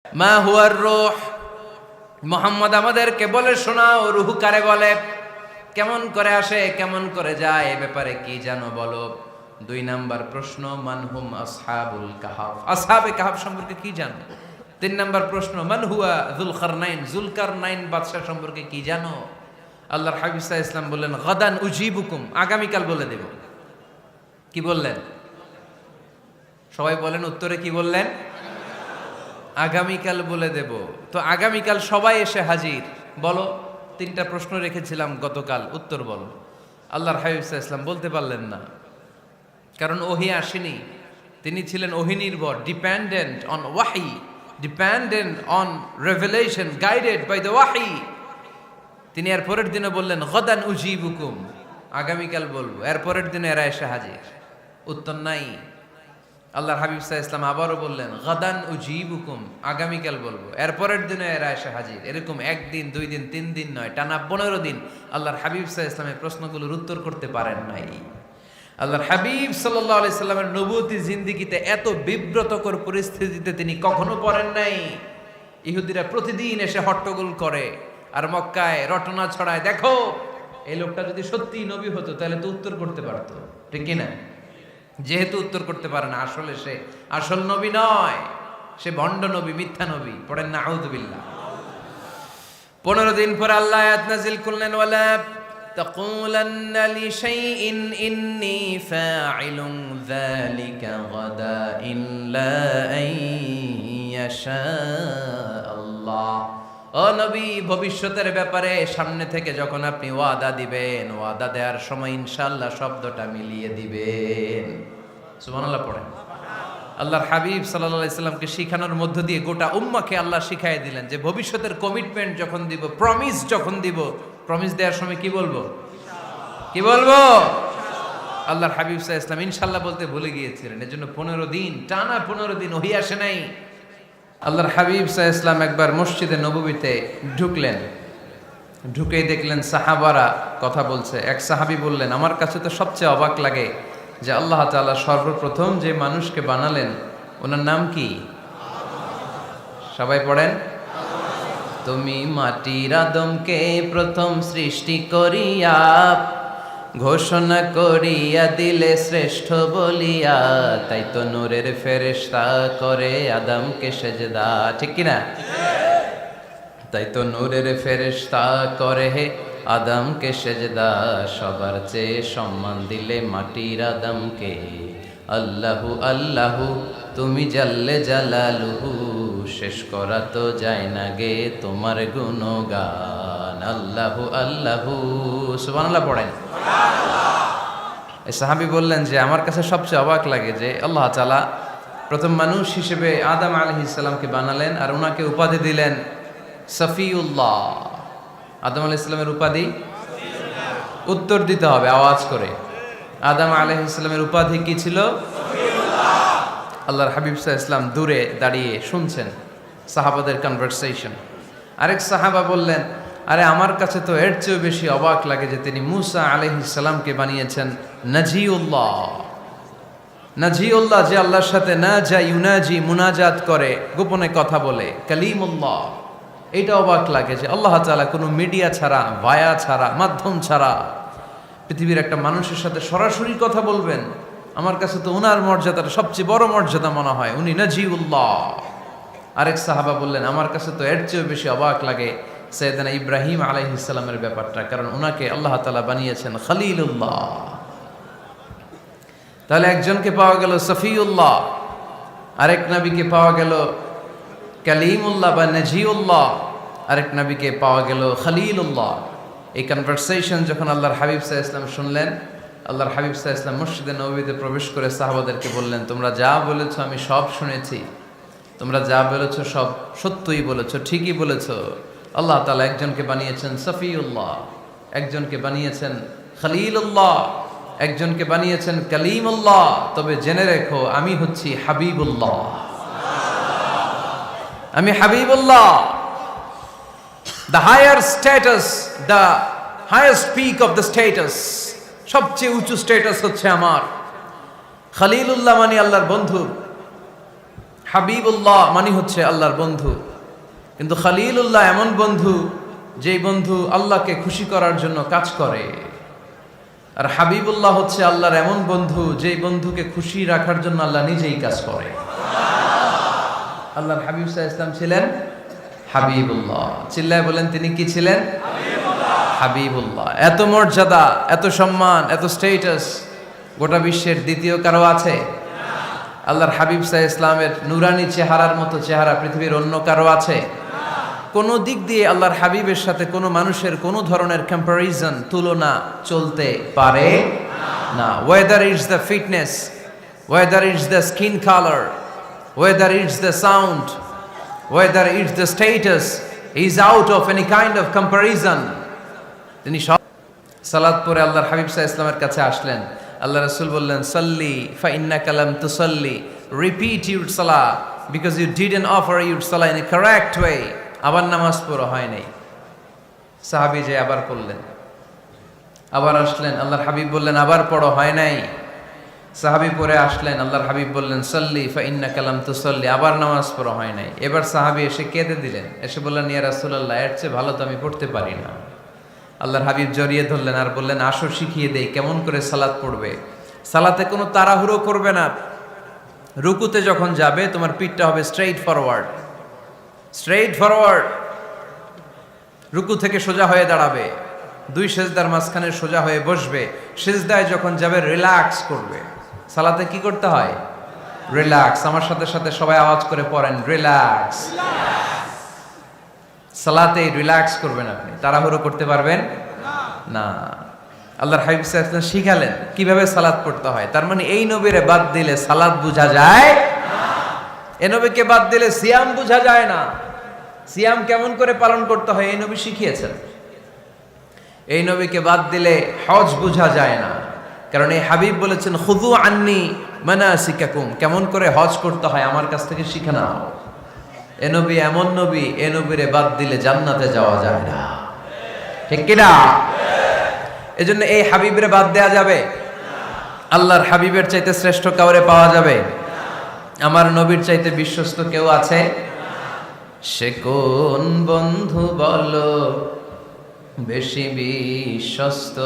মা হুয়ার রূহ, মুহাম্মদ আমাদেরকে বলে শোনাও রূহ কারে বলে, কেমন করে আসে, কেমন করে যায়, এ ব্যাপারে কি জানো বলো। 2 নাম্বার প্রশ্ন, মানহুম আসহাবুল কাহাফ, আসহাবে কাহাফ সম্পর্কে কি জানো। 3 নাম্বার প্রশ্ন, মান হুয়া যুলকারনাইন, যুলকারনাইন বাদশা সম্পর্কে কি জানো। আল্লাহর হাবিব সাল্লাল্লাহু আলাইহি ওয়াসাল্লাম বললেন গাদান উজিবুকুম, আগামীকাল বলে দেব। কি বললেন? সবাই বলেন উত্তরে কি বললেন? আগামীকাল বলে দেব। তো আগামীকাল সবাই এসে হাজির। বলো, 3টা প্রশ্ন রেখেছিলাম গতকাল, উত্তর বলো। আল্লাহর হাবিব সাল্লাল্লাহু আলাইহি ওয়াসাল্লাম বলতে পারলেন না, কারণ ওহী আসেনি। তিনি ছিলেন ওহী নির্ভর, ডিপেন্ডেন্ট অন ওয়াহি, dependent on revelation, guided by the ওয়াহি। তিনি এর পরের দিনে বললেন গাদান উজিবুকুম, আগামীকাল বলবো। এর পরের দিনে এরা এসে হাজির, উত্তর নাই। আল্লাহর হাবিব সাল্লাল্লাহু আলাইহি ওয়াসাল্লাম আবারও বললেন গাদান উজিবুকুম, আগামীকাল বলবো। এর পরের দিনে এরা এসে হাজির। এরকম 1 দিন 2 দিন 3 দিন নয়, টানা 15 দিন আল্লাহর হাবিব সাল্লাল্লাহু আলাইহি ওয়াসাল্লামের প্রশ্নগুলোর উত্তর করতে পারেন নাই। আল্লাহর হাবিব সাল্লাল্লাহু আলাইহি সাল্লামের নবুয়তি জিন্দেগিতে এত বিব্রতকর পরিস্থিতিতে তিনি কখনো পড়েন নাই। ইহুদিরা প্রতিদিন এসে হট্টগোল করে আর মক্কায় রটনা ছড়ায়, দেখো এই লোকটা যদি সত্যিই নবী হতো তাহলে তো উত্তর করতে পারতো, ঠিক কি না? যেহেতু উত্তর করতে পারে না, আসলে সে আসল নবী নয়, সে ভণ্ড নবী, মিথ্যা নবী। পড়েন না আউযুবিল্লাহ। 15 দিন পর আল্লাহ আয়াত নাযিল করলেন, ওয়ালা তাকুলান্না লিশাইইন ইন্নী ফাইলুন যালিকা গাদা ইল্লা আইয়াশা আল্লাহ। ও নবী, ভবিষ্যতের ব্যাপারে সামনে থেকে যখন আপনি ওয়াদা দিবেন, ওয়াদা দেওয়ার সময় ইনশাআল্লাহ শব্দটা মিলিয়ে দিবেন। সুবহানাল্লাহ পড়েন। আল্লাহর হাবিব সাল্লাল্লাহু আলাইহি সাল্লামকে শিখানোর মধ্য দিয়ে গোটা উম্মাহকে আল্লাহ শিখাই দিলেন যে ভবিষ্যতের কমিটমেন্ট যখন দিব, প্রমিস যখন দিব, প্রমিস দেওয়ার সময় কি বলবো? কি বলবো? আল্লাহর হাবিব সাল্লাল্লাহু আলাইহি সাল্লাম ইনশাআল্লাহ বলতে ভুলে গিয়েছিলেন। এজন্য 15 দিন, টানা 15 দিন ওহী আসে নাই। আল্লাহর হাবিব সাল্লাল্লাহু আলাইহি সাল্লাম একবার মসজিদে নববীতে ঢুকলেন, ঢুকেই দেখলেন সাহাবারা কথা বলছে। এক সাহাবী বললেন, আমার কাছে তো সবচেয়ে অবাক লাগে যে আল্লাহ তাআলা সর্বপ্রথম যে মানুষকে বানালেন ওনার নাম কি? সবাই পড়েন। তুমি মাটির আদমকে প্রথম সৃষ্টি করিয়া ঘোষণা করিয়া দিলে শ্রেষ্ঠ বলিয়া, তাই তো নূরের ফেরেশতা করে আদমকে সেজদা, ঠিক কিনা? তাই তো নূরের ফেরেশতা করে হে আদমকে সেজদা, সবার চেয়ে সম্মান দিলে মাটির আদমকে। আল্লাহু আল্লাহু তুমি জাল্লে জালালুহু, শেষ করা তো যায় না গে তোমার গুণগান। আল্লাহু আল্লাহু, সুবহানাল্লাহ পড়েন। এই সাহাবী বললেন যে আমার কাছে সবচেয়ে অবাক লাগে যে আল্লাহ তাআলা প্রথম মানুষ হিসেবে আদম আলাইহিস সালামকে বানালেন আর ওনাকে উপাধি দিলেন সফিউল্লাহ। আদম আলাইহিস সালামের উপাধি? উত্তর দিতে হবে আওয়াজ করে। আদম আলাইহিস সালামের উপাধি কি ছিল? আল্লাহর হাবিব সাল্লাল্লাহু আলাইহি ওয়াসাল্লাম দূরে দাঁড়িয়ে শুনছেন সাহাবাদের কনভারসেশন। আরেক সাহাবা বললেন, আরে আমার কাছে তো এর চেয়েও বেশি অবাক লাগে যে তিনি মূসা আলাইহিস সালামকে বানিয়েছেন নাজিউল্লাহ। নাজিউল্লাহ, যে আল্লাহর সাথে না যা ইউনাজি, মুনাজাত করে, গোপনে কথা বলে, কালিমুল্লাহ। এইটা অবাক লাগে যে আল্লাহ তাআলা কোনো মিডিয়া ছাড়া, ভায়া ছাড়া, মাধ্যম ছাড়া পৃথিবীর একটা মানুষের সাথে সরাসরি কথা বলবেন। আমার কাছে তো ওনার মর্যাদাটা সবচেয়ে বড় মর্যাদা মনে হয়, উনি নাজিউল্লাহ। আরেক সাহাবা বললেন, আমার কাছে তো এর চেয়েও বেশি অবাক লাগে সাইয়েদনা ইব্রাহিম আলাইহিস সালামের ব্যাপারটা, কারণ ওনাকে আল্লাহ তাআলা বানিয়েছেন খলিলুল্লাহ। তাহলে একজনকে পাওয়া গেল সফিউল্লাহ, আরেক নবীকে পাওয়া গেল কালিমুল্লাহ বা নাজিউল্লাহ, আরেক নবীকে পাওয়া গেল খলিলুল্লাহ। এই কনভারসেশন যখন আল্লাহর হাবিব সাল্লাল্লাহু আলাইহি ওয়াসাল্লাম শুনলেন, আল্লাহর হাবিব সাল্লাল্লাহু আলাইহি ওয়াসাল্লাম মসজিদে নববীতে প্রবেশ করে সাহাবাদেরকে বললেন, তোমরা যা বলেছো আমি সব শুনেছি, তোমরা যা বলেছো সব সত্যই বলেছো, ঠিকই বলেছো। আল্লাহ তাআলা একজনকে বানিয়েছেন সফিউল্লাহ, একজনকে বানিয়েছেন খলিলুল্লাহ, একজনকে বানিয়েছেন কালিমুল্লাহ। তবে জেনে রেখো আমি হচ্ছি হাবিবুল্লাহ, আমি Habibullah. The higher status, the highest peak of the status, সবচেয়ে উঁচু স্ট্যাটাস হচ্ছে আমার। খলিলুল্লাহ মানে আল্লাহর বন্ধু, হাবিবুল্লাহ মানে হচ্ছে আল্লাহর বন্ধু, কিন্তু খলিলুল্লাহ এমন বন্ধু যেই বন্ধু আল্লাহকে খুশি করার জন্য কাজ করে। আর হাবিবুল্লাহ হচ্ছে আল্লাহর এমন বন্ধু যেই বন্ধুকে খুশি রাখার জন্য আল্লাহ নিজেই কাজ করে। আল্লাহর হাবিব সাল্লাল্লাহু আলাইহি ওয়াসাল্লাম ছিলেন হাবিবুল্লাহ। চিল্লায় বলেন তিনি কি ছিলেন? হাবিবুল্লাহ। এত মর্যাদা, এত সম্মান, এত স্টেটাস গোটা বিশ্বের দ্বিতীয় কারো আছে? আল্লাহর হাবিব সাল্লাল্লাহু আলাইহি ওয়াসাল্লামের নুরানি চেহারার মতো চেহারা পৃথিবীর অন্য কারো আছে? কোনো দিক দিয়ে আল্লাহর হাবিবের সাথে কোনো মানুষের কোনো ধরনের কম্প্যারিজন, তুলনা চলতে পারে না। Whether it's the fitness, whether it's the skin colour, whether it's the sound, whether it's the status, is out of any kind of comparison. তিনি সব সালাত পরে আল্লাহর হাবিব সাল্লাল্লাহু আলাইহি ওয়াসাল্লামের কাছে আসলেন। আল্লাহ রাসূল বললেন, সাল্লি ফা ইন্নাকা লাম তুসাল্লি, রিপিট ইউর সালাহ because you didn't offer your সালাহ ইন এ কারেক্ট ওয়ে। আবার নামাজ পড়া হয় নাই। সাহাবী যে আবার পড়লেন, আবার আসলেন, আল্লাহর হাবিব বললেন আবার পড়ো, হয় নাই। সাহাবী পরে আসলেন, আল্লাহর হাবিব বললেন সাল্লি ফা ইন্নাকা লাম তুসাল্লি, আবার নামাজ পড়া হয় নাই। এবার সাহাবী এসে কেঁদে দিলেন, এসে বললেন ইয়া রাসূলুল্লাহ, এর চেয়ে ভালো তো আমি পড়তে পারি না। আল্লাহর হাবিব জড়িয়ে ধরলেন আর বললেন আসো শিখিয়ে দেই কেমন করে সালাত পড়বে। সালাতে কোনো তাড়াহুড়ো করবে না। রুকুতে যখন যাবে তোমার পিঠটা হবে স্ট্রেইট ফরওয়ার্ড, স্ট্রেইট ফরওয়ার্ড। রুকু থেকে সোজা হয়ে দাঁড়াবে, দুই সেজদার মাঝখানে সোজা হয়ে বসবে। সেজদায় যখন যাবে রিল্যাক্স করবে। সালাতে কি করতে হয়? রিল্যাক্স। আমার সাথে সাথে সবাই আওয়াজ করে পড়েন রিল্যাক্স। সালাতে রিল্যাক্স করবেন আপনি, তাড়াহুড়ো করতে পারবেন না। আল্লাহর হাবিব সাল্লাল্লাহু আলাইহি ওয়াসাল্লাম শিখালেন কিভাবে সালাত পড়তে হয়। তার মানে এই নবীরে বাদ দিলে সালাত বোঝা যায় না, এই নবীকে বাদ দিলে সিয়াম বোঝা যায় না। সিয়াম কেমন করে পালন করতে হয় এই নবী শিখিয়েছেন। এই নবীকে বাদ দিলে হজ বোঝা যায় না, কারণ এই হাবিব বলেছেন খুযু আন্নি মানাসিকাকুম, কেমন করে হজ করতে হয় আমার কাছ থেকে শিখে নাও। এ নবী এমন নবী, এ নবীরে বাদ দিলে জান্নাতে যাওয়া যায় না, ঠিক কিনা? এজন্য এই হাবিবের বাদ দেয়া যাবে? আল্লাহর হাবিবের চাইতে শ্রেষ্ঠ কাউরে পাওয়া যাবে? আমার নবীর চাইতে বিশ্বস্ত কেউ আছে? সে কোন বন্ধু বলো বেশি বিশ্বস্ত,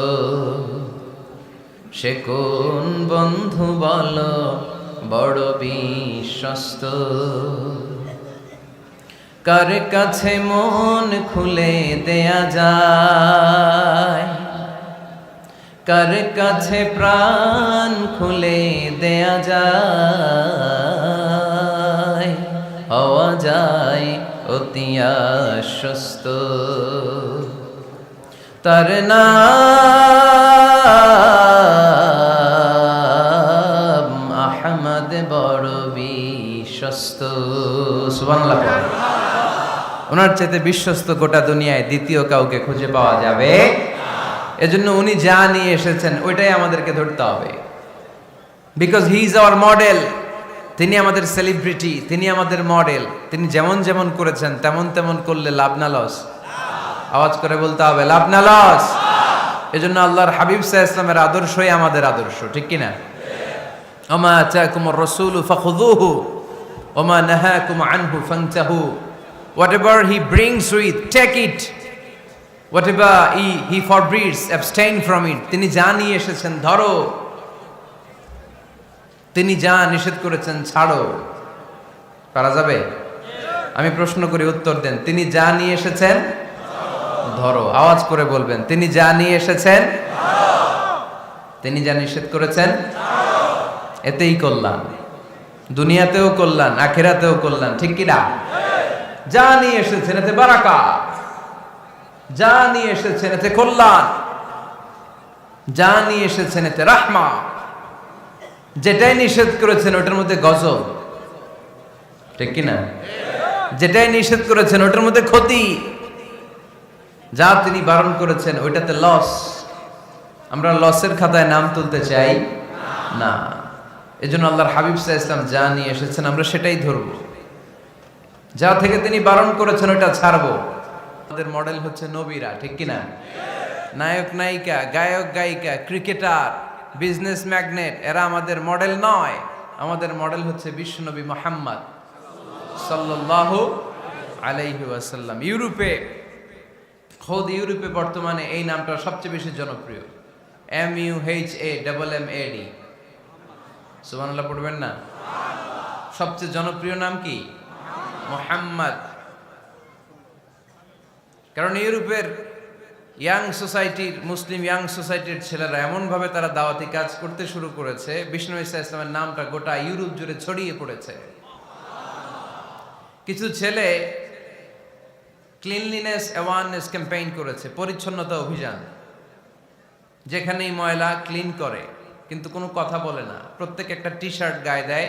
সে কোন বন্ধু বলো বড় বিশ্বস্ত। কার কাছে মন খুলে দেয়া যায়, কার কাছে প্রাণ খুলে দেয়া যায়, হওয়া যায় অতি আশ্বস্ত। তার নাম আহমদ, বড় বিশ্বস্ত। সুবহানাল্লাহ। ওনার চাইতে বিশ্বস্ত গোটা দুনিয়ায় দ্বিতীয় কাউকে খুঁজে পাওয়া যাবে। এজন্য উনি যা নিয়ে এসেছেন ওইটাই আমাদেরকে ধরতে হবে, because he is our model. তিনি আমাদের সেলিব্রিটি, তিনি আমাদের মডেল। তিনি যেমন যেমন করেছেন তেমন তেমন করলে লাভ না লস? আওয়াজ করে বলতে হবে লাভ না লস? এজন্য আল্লাহর হাবিব সাল্লাল্লাহু আলাইহি ওয়াসাল্লামের আদর্শই আমাদের আদর্শ, ঠিক কিনা? ওমা আতাকুমুর রাসূলু ফাখুযুহু ওমা নাহাকুম আনহু ফান্তাহু। Whatever he brings with, take it. Whatever he forbids, abstain from it. তিনি যা নিয়ে এসেছেন ধরো, তিনি যা নিষেধ করেছেন ছাড়ো। পারা যাবে? আমি প্রশ্ন করি, উত্তর দেন। তিনি যা নিয়ে এসেছেন ধরো। আওয়াজ করে বলবেন, তিনি যা নিয়ে এসেছেন ধরো, তিনি যা নিষেধ করেছেন ছাড়ো। এতেই কল্যাণ, দুনিয়াতেও কল্যাণ, আখিরাতেও কল্যাণ, ঠিক কি না? যা নিয়ে এসেছেন এতে বারাকাত, যা নিয়ে এসেছেন এতে কল্যাণ, যা নিয়ে এসেছেন এতে রাহমা। যেটাই নিষেধ করেছেন ওটার মধ্যে গজব, ঠিক কিনা? যেটাই নিষেধ করেছেন ওটার মধ্যে ক্ষতি, যা তিনি বারণ করেছেন ওইটাতে লস। আমরা লসের খাতায় নাম তুলতে চাই না। এজন্য আল্লাহর হাবিব সাল্লাল্লাহু আলাইহি ওয়াসাল্লাম যা নিয়ে এসেছেন আমরা সেটাই ধরব, যা থেকে তিনি বারণ করেছেন ওটা ছাড়বো। আমাদের মডেল হচ্ছে নবীরা, ঠিক কিনা? নায়ক নায়িকা, গায়ক গায়িকা, ক্রিকেটার, বিজনেস ম্যাগনেট, এরা আমাদের মডেল নয়। আমাদের মডেল হচ্ছে বিশ্বনবী মুহাম্মদ সাল্লাল্লাহু আলাইহি ওয়াসাল্লাম। ইউরোপে বর্তমানে এই নামটা সবচেয়ে বেশি জনপ্রিয়। MUHAMMAD। সুবহানাল্লাহ পড়বেন না? সবচেয়ে জনপ্রিয় নাম কি? মুহাম্মদ। কারণ ইউরোপের মুসলিম ইয়াং সোসাইটির ছেলেরা এমনভাবে তারা দাওয়াতি কাজ করতে শুরু করেছে, বিষ্ণু ঈসা ইসলামের নামটা গোটা ইউরোপ জুড়ে ছড়িয়ে পড়েছে। কিছু ছেলে ক্লিনলিনেস অ্যাওয়ারনেস ক্যাম্পেইন করেছে, পরিচ্ছন্নতা অভিযান। যেখানেই ময়লা ক্লিন করে, কিন্তু কোনো কথা বলে না। প্রত্যেক একটা টি শার্ট গায়ে দেয়,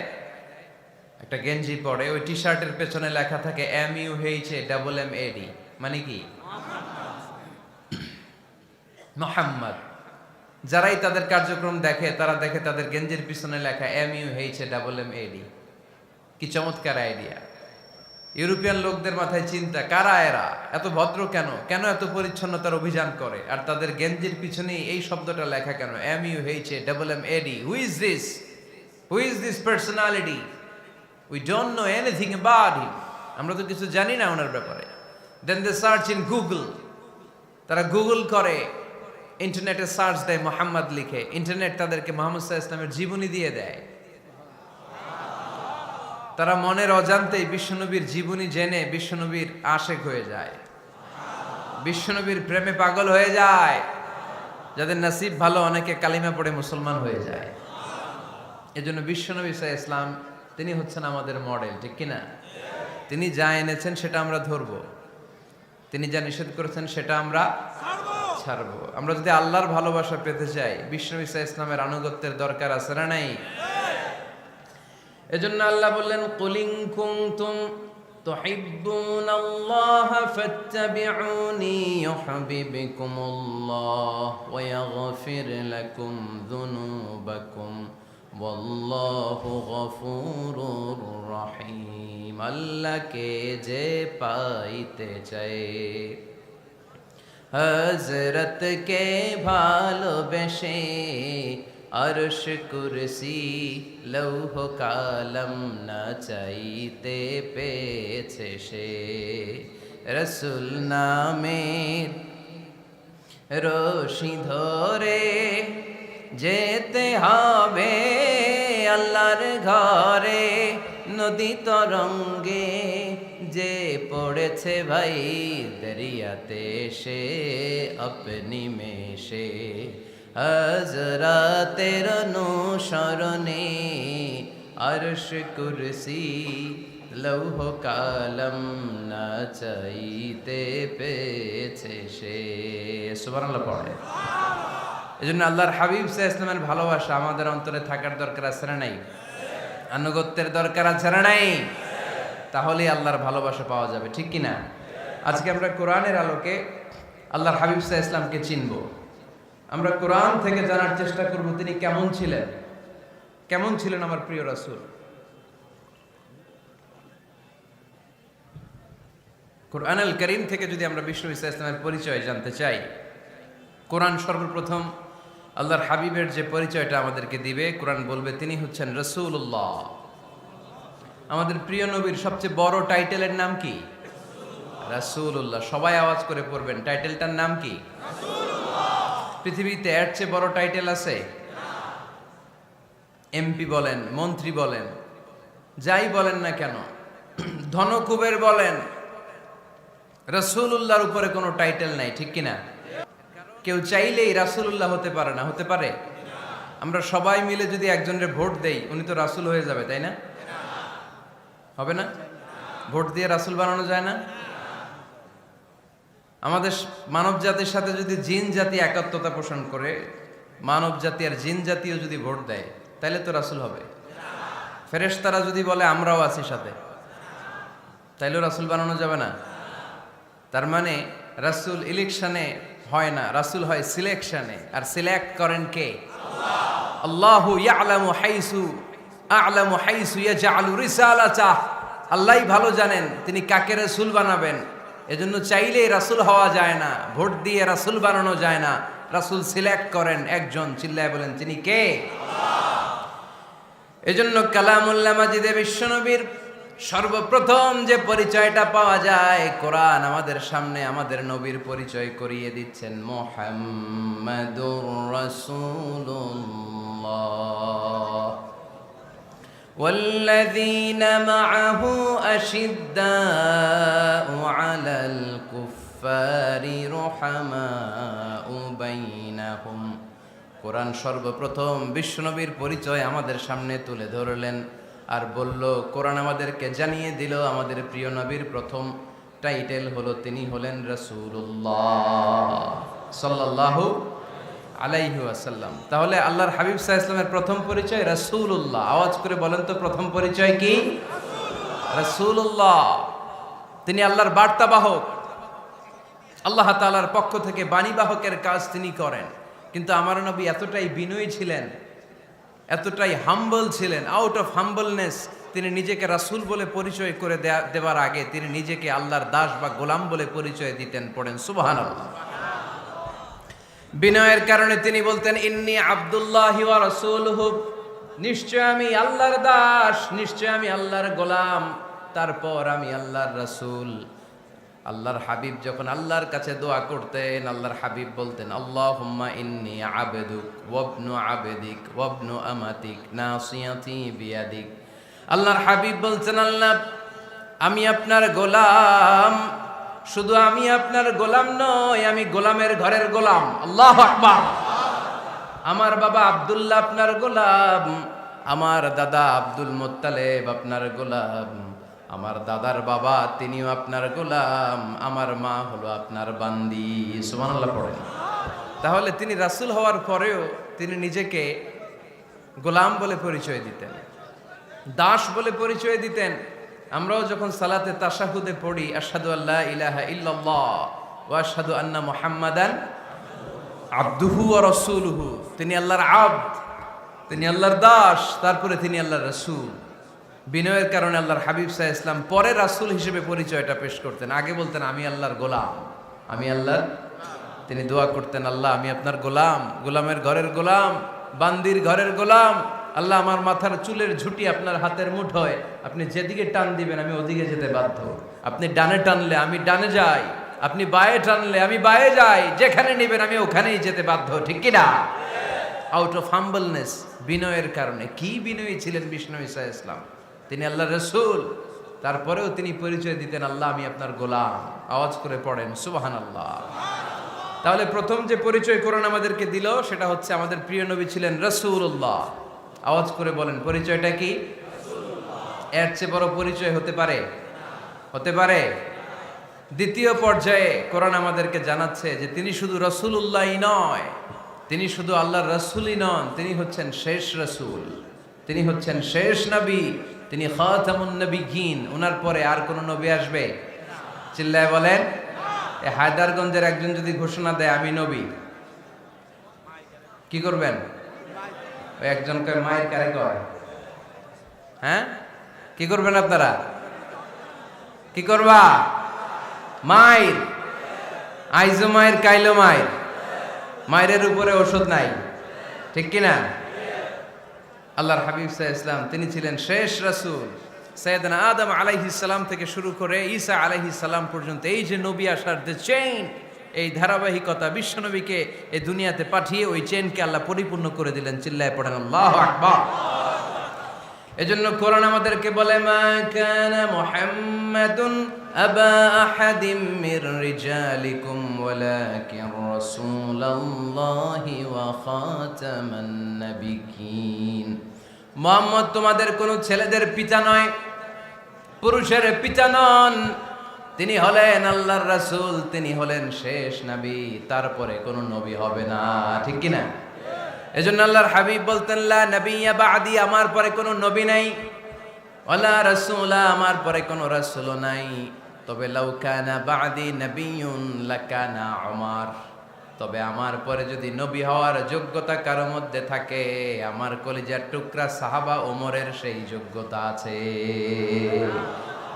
একটা গেঞ্জি পরে, ওই টি শার্টের পেছনে লেখা থাকে MUHAMMAD, মানে কি? মুহাম্মদ। যারাই তাদের কার্যক্রম দেখে, তারা দেখে তাদের গেঞ্জির পিছনে লেখা MUHAMMAD। কি চমৎকার আইডিয়া! ইউরোপিয়ান লোকদের মাথায় চিন্তা, কারা এরা, এত ভদ্র কেন, কেন এত পরিচ্ছন্নতার অভিযান করে, আর তাদের গেঞ্জির পিছনেই এই শব্দটা লেখা কেন, MUHAMMAD? Who is this personality? We don't know anything about him. আমরা তো কিছু জানি না ওনার ব্যাপারে। দেন দে সার্চ ইন গুগল। তারা গুগল করে, ইন্টারনেটে সার্চ দেয় মুহাম্মদ লিখে। ইন্টারনেট তাদেরকে মুহাম্মদ সাল্লাল্লাহু আলাইহি ওয়াসাল্লামের জীবনী দিয়ে দেয়। তারা মনের অজান্তেই বিশ্বনবীর জীবনী জেনে বিশ্বনবীর আশেক হয়ে যায়, বিশ্বনবীর প্রেমে পাগল হয়ে যায়। যাদের নসিব ভালো, অনেকে কালিমা পড়ে মুসলমান হয়ে যায়। এজন্য বিশ্বনবী সাল্লাল্লাহু আলাইহি ওয়াসাল্লাম তিনি হচ্ছেন আমাদের মডেল, ঠিক কিনা? তিনি যা এনেছেন সেটা আমরা ধরবো, তিনি যা নিষেধ করেছেন সেটা আমরা ছাড়বো। আমরা যদি আল্লাহর ভালোবাসা পেতে চাই, বিশ্বনবী সাল্লাল্লাহু আলাইহি ওয়াসাল্লামের আনুগত্যের দরকার আছে না নাই? এজন্য আল্লাহ বললেন, কুল ইন কুনতুম তুহিব্বুনাল্লাহা ফাত্তাবিউনি ইউহিব্বুকুমুল্লাহ ওয়া ইয়াগফির লাকুম যুনুবাকুম ওয়াল্লাহু গফুরুর রহিম। আল্লাহকে যে পাইতে চায়, হযরতকে ভালোবেসে আরশ কুরসি লৌহ কালম না চাইতে পেয়েছে সে। রসুল নামের রশি ধরে যেতে হবে আল্লাহর ঘরে। নদী তরঙ্গে যে পড়েছে ভাই দরিয়াতে, সে আপনি মেশে হযরতের অনুসরণে আরশ কুরসি লৌহ কালম না চাইতে পেয়েছে সে। সুবহানাল্লাহ পড়ে। এজন্য আল্লাহর হাবিব সাল্লাল্লাহু আলাইহি ওয়াসাল্লামের ভালোবাসা আমাদের অন্তরে থাকার দরকার আছে না নাই? আনুগত্যের দরকার আছে না নাই? তাহলে আল্লাহর ভালোবাসা পাওয়া যাবে, ঠিক কিনা? আজকে আমরা কোরআনের আলোকে আল্লাহর হাবিব সাল্লাল্লাহু আলাইহি ওয়াসাল্লামকে চিনব। আমরা কোরআন থেকে জানার চেষ্টা করব তিনি কেমন ছিলেন, কেমন ছিলেন আমার প্রিয় রাসূল। কোরআনুল কারীম থেকে যদি আমরা বিষ্ণু ঈসা ইসলামের পরিচয় জানতে চাই, কোরআন সর্বপ্রথম আল্লাহর হাবিবের যে পরিচয়টা আমাদেরকে দিবে, কোরআন বলবে তিনি হচ্ছেন রাসূলুল্লাহ। আমাদের প্রিয় নবীর সবচেয়ে বড় টাইটেলের নাম কি? রাসূলুল্লাহ। সবাই আওয়াজ করে পড়বেন, টাইটেলটার নাম কি? পৃথিবীতে এর চেয়ে বড় টাইটেল আছে? এমপি বলেন, মন্ত্রী বলেন, যাই বলেন না কেন, ধনকুবের বলেন, রাসূলুল্লাহর উপরে কোনো টাইটেল নাই, ঠিক কিনা? কেউ চাইলেই রাসূলুল্লাহ হতে পারে না, হতে পারে? আমরা সবাই মিলে যদি একজনের ভোট দেই, উনি তো রাসূল হয়ে যাবে, তাই না? হবে না? ভোট দিয়ে রাসূল বানানো যায় না? আমাদের মানব জাতির সাথে যদি জিন জাতি একাত্মতা পোষণ করে, মানব জাতি আর জিন জাতিও যদি ভোট দেয়, তাহলে তো রাসূল হবে। ফেরেশতারা যদি বলে আমরাও আছি সাথে, তাইলেও রাসূল বানানো যাবে না। তার মানে রাসূল ইলেকশনে হয় না, রাসূল হয় সিলেকশনে। আর সিলেক্ট করেন কে? আল্লাহু ইয়ালামু হাইসু ইয়াজআলু রিসালাতাহ। আল্লাহই ভালো জানেন তিনি কাকে রাসূল বানাবেন। এজন্য চাইলেই রাসূল হওয়া যায় না, ভোট দিয়ে রাসূল বানানো যায় না। রাসূল সিলেক্ট করেন একজন, চিল্লায় বলেন তিনি কে? আল্লাহ। এজন্য কালামুল্লাহ মাজিদে বিশ্বনবীর সর্বপ্রথম যে পরিচয়টা পাওয়া যায়, কোরআন আমাদের সামনে আমাদের নবীর পরিচয় করিয়ে দিচ্ছেন, মুহাম্মাদুর রাসূলুল্লাহ ওয়াল্লাযীনা মা'আহু আশিদ্দাউ আলাল কুফফারি রুহামাউ বাইনাহুম। কোরআন সর্বপ্রথম বিশ্বনবীর পরিচয় আমাদের সামনে তুলে ধরলেন আর বলল, কোরআন আমাদেরকে জানিয়ে দিল আমাদের প্রিয় নবীর প্রথম টাইটেল হলো তিনি হলেন রাসূলুল্লাহ সাল্লাল্লাহু আলাইহি ওয়াসাল্লাম। তাহলে আল্লাহর হাবিব সাল্লাল্লাহু আলাইহি ওয়াসাল্লামের প্রথম পরিচয় রাসূলুল্লাহ। আওয়াজ করে বলেন তো প্রথম পরিচয় কি? রাসূলুল্লাহ। তিনি আল্লাহর বার্তাবাহক, আল্লাহ তাআলার পক্ষ থেকে বাণীবাহকের কাজ তিনি করেন। কিন্তু আমার নবী এতটাই বিনয়ী ছিলেন, এতটাই হাম্বল ছিলেন, আউট অফ হাম্বলনেস তিনি নিজেকে রাসূল বলে পরিচয় করে দেওয়ার আগে তিনি নিজেকে আল্লাহর দাস বা গোলাম বলে পরিচয় দিতেন। পড়েন সুবহানাল্লাহ। বিনয়ের কারণে তিনি বলতেন, ইন্নী আব্দুল্লাহি ওয়া রাসূলুহু, নিশ্চয় আমি আল্লাহর দাস, নিশ্চয় আমি আল্লাহর গোলাম, তারপর আমি আল্লাহর রাসূল। আল্লাহর হাবিব যখন আল্লাহর কাছে দোয়া করতেন, আল্লাহর হাবিব বলতেন, আল্লাহুম্মা ইন্নী আবদুক ওয়াবনু আবদিক ওয়াবনু আমাতিক নাসিয়াতি বিয়াদিক। আল্লাহর হাবিব বলছেন, আল্লাহ আমি আপনার গোলাম, শুধু আমি আপনার গোলাম নই, আমি গোলামের ঘরের গোলাম। আল্লাহু আকবার। আমার বাবা আব্দুল্লাহ আপনার গোলাম, আমার দাদা আব্দুল মুত্তালিব আপনার গোলাম, আমার দাদার বাবা তিনিও আপনার গোলাম, আমার মা হলো আপনার বান্দি। সুবহানাল্লাহ পড়েন। তাহলে তিনি রাসূল হওয়ার পরেও তিনি নিজেকে গোলাম বলে পরিচয় দিতেন, দাস বলে পরিচয় দিতেন। আমরাও যখন সালাতে তাশাহুদে পড়ি, আশহাদু আল্লা ইলাহা ইল্লাল্লাহ ওয়া আশহাদু আন্না মুহাম্মাদান আবদুহু ওয়া রাসূলুহু, তিনি আল্লাহর আবদ, তিনি আল্লাহর দাস, তারপরে তিনি আল্লাহর রাসূল। বিনয়ের কারণে আল্লাহর হাবিব সাল্লাল্লাহু আলাইহি ওয়াসাল্লাম পরে রাসূল হিসেবে পরিচয়টা পেশ করতেন। আগে বলতেন আমি আল্লাহর গোলাম, আমি আল্লাহর। তিনি দোয়া করতেন, আল্লাহ আমি আপনার গোলাম, গোলামের ঘরের গোলাম, বান্দির ঘরের গোলাম। আল্লাহ আমার মাথার চুলের ঝুঁটি আপনার হাতের মুঠোয়, আপনি যেদিকে টান দিবেন আমি ওদিকে যেতে বাধ্য। আপনি ডানে টানলে আমি ডানে যাই, আপনি বায়ে টানলে আমি বায়ে যাই, যেখানে নেবেন আমি ওখানেই যেতে বাধ্য। ঠিক কিনা? আউট অফ হাম্বলনেস, বিনয়ের কারণে। কি বিনয়ী ছিলেন বিষ্ণু ঈসা ইসলাম। তিনি আল্লাহর রাসূল, তারপরেও তিনি পরিচয় দিতেন, আল্লাহ আমি আপনার গোলাম। আওয়াজ করে পড়েন সুবহানাল্লাহ। তাহলে প্রথম যে পরিচয় কোরআন আমাদেরকে দিল সেটা হচ্ছে আমাদের প্রিয় নবী ছিলেন রাসূলুল্লাহ। আওয়াজ করে বলেন পরিচয়টা কি? এর চেয়ে বড় পরিচয় হতে পারে? হতে পারে? দ্বিতীয় পর্যায়ে কোরআন আমাদেরকে জানাচ্ছে যে তিনি শুধু রাসূলুল্লাহই নয়, তিনি শুধু আল্লাহর রাসূলই নন, তিনি হচ্ছেন শেষ রাসূল, তিনি হচ্ছেন শেষ নবী, তিনি খাতামুন নবিয়্যিন। ওনার পরে আর কোন নবী আসবে? চিল্লায় বলেন। এই হায়দারগঞ্জের একজন যদি ঘোষণা দেয় আমি নবী, কি করবেন? ওই একজন কয় মায়ের কারে কয়, হ্যাঁ কি করবেন আপনারা? কি করবা? মায়ের। আইজো মায়ের কাইলো মায়ের, মায়ের উপরে ওষুধ নাই। ঠিক কিনা? আল্লাহর হাবিব সাল্লাল্লাহু আলাইহি ওয়াসাল্লাম তিনি ছিলেন শেষ রাসূল। সাইয়েদনা আদম আলাইহিস সালাম থেকে শুরু করে ঈসা আলাইহিস সালাম পর্যন্ত এই যে নবী আসার যে চেইন, এই ধারাবাহিকতা, বিশ্ব নবীকে এই দুনিয়াতে পাঠিয়ে ওই চেইনকে আল্লাহ পরিপূর্ণ করে দিলেন। চিল্লায় পড়েন আল্লাহু আকবার। এজন্য কোরআন আমাদেরকে বলে, মা কানা মুহাম্মাদুন আবা আহাদিম মির রিজালিকুম ওয়ালাকিন রাসূলুল্লাহি ওয়া খাতামান নাবিয়্যিন। মুহাম্মদ তোমাদের কোন ছেলেদের পিতা নয়, পুরুষের পিতা নন, তিনি হলেন আল্লাহর রাসূল, তিনি হলেন শেষ নবী, তারপরে কোন নবী হবে না। ঠিক কি না? এজন্য আল্লাহর হাবিব বলতেন, লা নবিয়্যা বা'দি, আমার পরে কোনো নবী নাই, ওয়ালা রাসূলা, আমার পরে কোনো রাসূলও নাই। তবে লাউ কানা বা'দি নবিয়্যুন লাকানা উমর, তবে আমার পরে যদি নবী হওয়ার যোগ্যতা কারো মধ্যে থাকে, আমার কলিজার টুকরা সাহাবা ওমরের সেই যোগ্যতা আছে।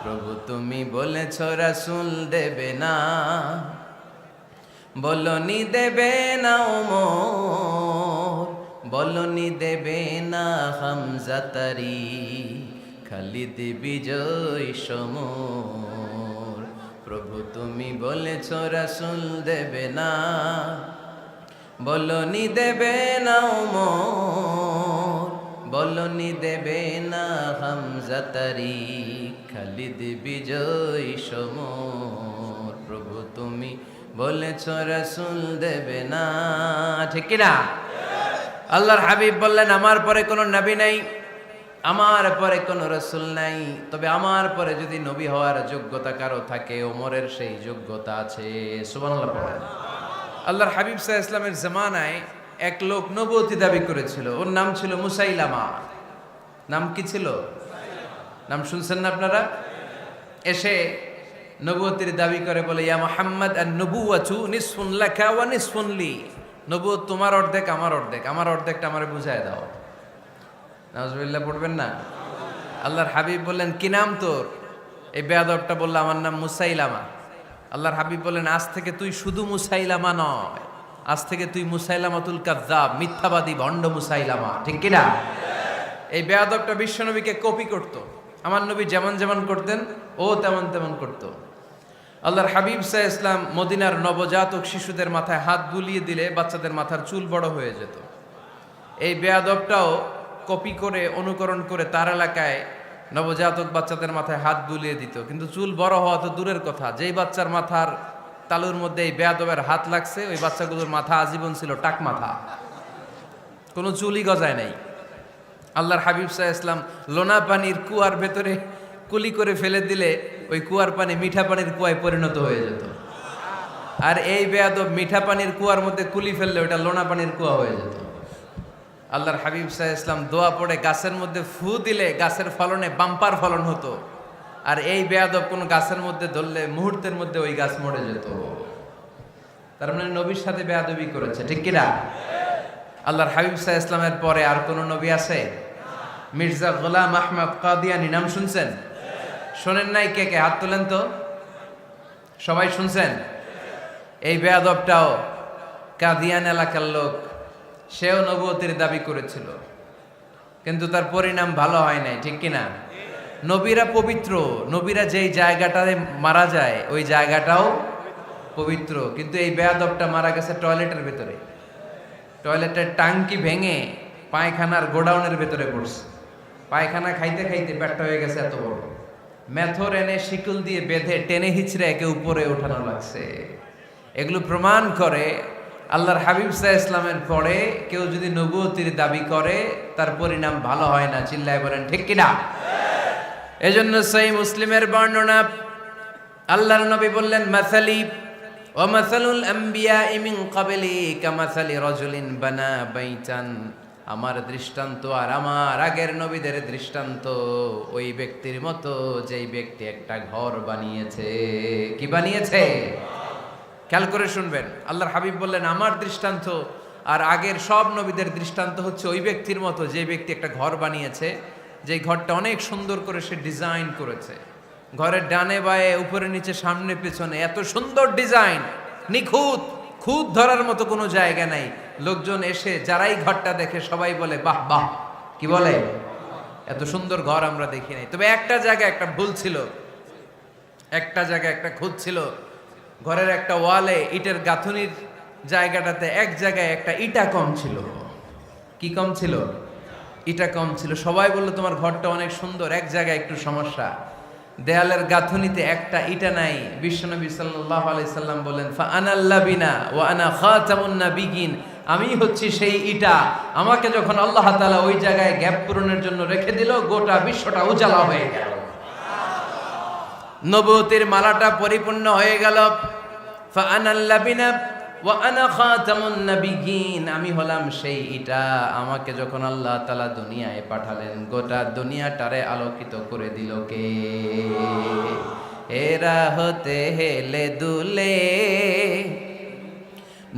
প্রভু তুমি বলেছো রাসূল দেবে না, বলনি দেবে না ওমর, বলনি দেবে না হামজা তারি, খালিদ বিজয় সমর। প্রভু তুমি বলেছ রাসূল দেবে না, বলনি দেবে না ওমর, বলনি দেবে না হামজা তারিক, খালিদ বিজয় সমর। প্রভু তুমি বলেছ রাসূল দেবে না, ঠিক কি না? আল্লাহর হাবিব বললেন আমার পরে কোনো নবী নাই, আমার পরে কোনো রাসূল নাই, তবে আমার পরে যদি নবী হওয়ার যোগ্যতা কারো থাকে ওমরের সেই যোগ্যতা আছে। সুবহানাল্লাহ পড়েন। আল্লাহর হাবিব সাল্লাল্লাহু আলাইহি ওয়াসাল্লামের জামানায় এক লোক নবুয়তি দাবি করেছিল, ওর নাম ছিল মুসাইলামা। নাম কি ছিল? নাম শুনছেন না আপনারা? এসে নবুয়তির দাবি করে বলে, ইয়া মুহাম্মদ আন-নবুওয়াতু নিসফুন লাকা ওয়া নিসফুন লি। নবুয়ত তোমার অর্ধেক আমার অর্ধেক, আমার অর্ধেকটা আমারে বুঝায় দাও। নাউজুবিল্লাহ পড়বেন না? আল্লাহর হাবিব বললেন কি নাম তোর? এই বেয়াদবটা বলল আমার নাম মুসাইলামা। আল্লাহর হাবিব বললেন আজ থেকে তুই শুধু মুসাইলামা নয়, আজ থেকে তুই মুসাইলামাতুল কাযযাব, মিথ্যাবাদী ভণ্ড মুসাইলামা, ঠিক কি না? এই বেয়াদবটা বিশ্বনবীকে কপি করত। আমার নবী যেমন যেমন করতেন ও তেমন তেমন করত। আল্লাহর হাবিব সাল্লাল্লাহু আলাইহি ওয়াসাল্লাম মদিনার নবজাতক শিশুদের মাথায় হাত বুলিয়ে দিলে বাচ্চাদের মাথার চুল বড় হয়ে যেত। এই বেয়াদবটাও কপি করে অনুকরণ করে তার এলাকায় নবজাতক বাচ্চাদের মাথায় হাত বুলিয়ে দিত, কিন্তু চুল বড় হওয়া তো দূরের কথা, যেই বাচ্চার মাথার তালুর মধ্যে এই বেয়াদবের হাত লাগছে ওই বাচ্চাগুলোর মাথা আজীবন ছিল টাক মাথা, কোনো চুলই গজায় নাই। আল্লাহর হাবিব সাল্লাল্লাহু আলাইহি ওয়াসাল্লাম লোনা পানির কুয়ার ভেতরে কুলি করে ফেলে দিলে ওই কুয়ার পানি মিঠা পানির কুয়ায় পরিণত হয়ে যেত। আর এই বেয়াদব মিঠা পানির কুয়ার মধ্যে কুলি ফেললে ওটা লোনা পানির কুয়া হয়ে যেত। আল্লাহর হাবিব সাল্লাল্লাহু আলাইহি ওয়াসাল্লাম দোয়া পড়ে গাছের মধ্যে ফু দিলে গাছের ফলনে বাম্পার ফলন হতো, আর এই বেয়াদব কোন গাছের মধ্যে ধরলে মুহূর্তের মধ্যে ওই গাছ মরে যেত। তার মানে নবীর সাথে বেয়াদবি করেছে, ঠিক কি না? আল্লাহর হাবিব সাল্লাল্লাহু আলাইহি ওয়াসাল্লামের পরে আর কোন নবী আছে? মির্জা গোলাম আহমদ কাদিয়ানী নাম শুনছেন? শোনেন নাই? কে কে হাত তোলেন তো। সবাই শুনছেন? এই বেয়াদবটাও কাদিয়ান এলাকার লোক, সেও নবুয়তির দাবি করেছিল, কিন্তু তার পরিণাম ভালো হয় নাই, ঠিক কিনা? নবীরা পবিত্র, নবীরা যেই জায়গাটায় মারা যায় ওই জায়গাটাও পবিত্র, কিন্তু এই বেয়াদবটা মারা গেছে টয়লেটের ভেতরে। টয়লেটের টাঙ্কি ভেঙে পায়খানার গোডাউনের ভেতরে পড়ছে। পায়খানা খাইতে খাইতে পেটটা হয়ে গেছে এত বড়, মেথর এনে শিকল দিয়ে বেঁধে টেনে হিচড়ে একে উপরে ওঠানো লাগছে। এগুলো প্রমাণ করে আল্লাহর হাবিব সাল্লাল্লাহু আলাইহি ওয়াসাল্লামের পরে কেউ যদি নবুয়তির দাবি করে তার পরিণাম ভালো হয় না। চিল্লায় বলেন ঠিক কিনা? এজন্য সহিহ মুসলিমের বর্ণনা, আল্লাহর নবী বললেন মাসালি ওয়া মাসালুল আমবিয়াই মিন ক্বাবলি কামাসালি রাজুলিন বানা বাইতান। আমার দৃষ্টান্ত আর আমার আগের নবীদের দৃষ্টান্ত ওই ব্যক্তির মতো যেই ব্যক্তি একটা ঘর বানিয়েছে। কি বানিয়েছে? খেয়াল করে শুনবেন। আল্লাহর হাবিব বললেন আমার দৃষ্টান্ত আর আগের সব নবীদের দৃষ্টান্ত হচ্ছে ওই ব্যক্তির মতো যে ব্যক্তি একটা ঘর বানিয়েছে, যে ঘরটা অনেক সুন্দর করে সে ডিজাইন করেছে। ঘরের ডানে বায়ে উপরে নিচে সামনে পেছনে এত সুন্দর ডিজাইন, নিখুঁত, খুঁত ধরার মতো কোনো জায়গা নাই। লোকজন এসে যারাই ঘরটা দেখে সবাই বলে বাহ বাহ, কি বলে, এত সুন্দর ঘর আমরা দেখি নাই। তবে একটা জায়গায় একটা ভুল ছিল, একটা জায়গায় একটা খুঁত ছিল। ঘরের একটা ওয়ালে ইটের গাঁথুনির জায়গাটাতে এক জায়গায় একটা ইটা কম ছিল। কি কম ছিল? ইটা কম ছিল। সবাই বললো তোমার ঘরটা অনেক সুন্দর, এক জায়গায় একটু সমস্যা, দেয়ালের গাঁথুনিতে একটা ইটা নাই। বিশ্বনবী সাল্লাল্লাহু আলাইহি সাল্লাম বলেন ফা আনাল লাবিনা ওয়া আনা খাতামুন নাবিয়িন, আমি হচ্ছি সেই ইটা। আমাকে যখন আল্লাহ তাআলা ওই জায়গায় গ্যাপ পূরণের জন্য রেখে দিল, গোটা বিশ্বটা উজালা হয়ে গেল, নবুয়তির মালাটা পরিপূর্ণ হয়ে গেল। ফা আনাল লাবিনা ওয়া আনা খাতামুন নাবিয়িন, আমি হলাম সেই ইটা। আমাকে যখন আল্লাহ তাআলা দুনিয়ায় পাঠালেন, গোটা দুনিয়াটারে আলোকিত করে দিল কে? এরা হতে হেলে দুলে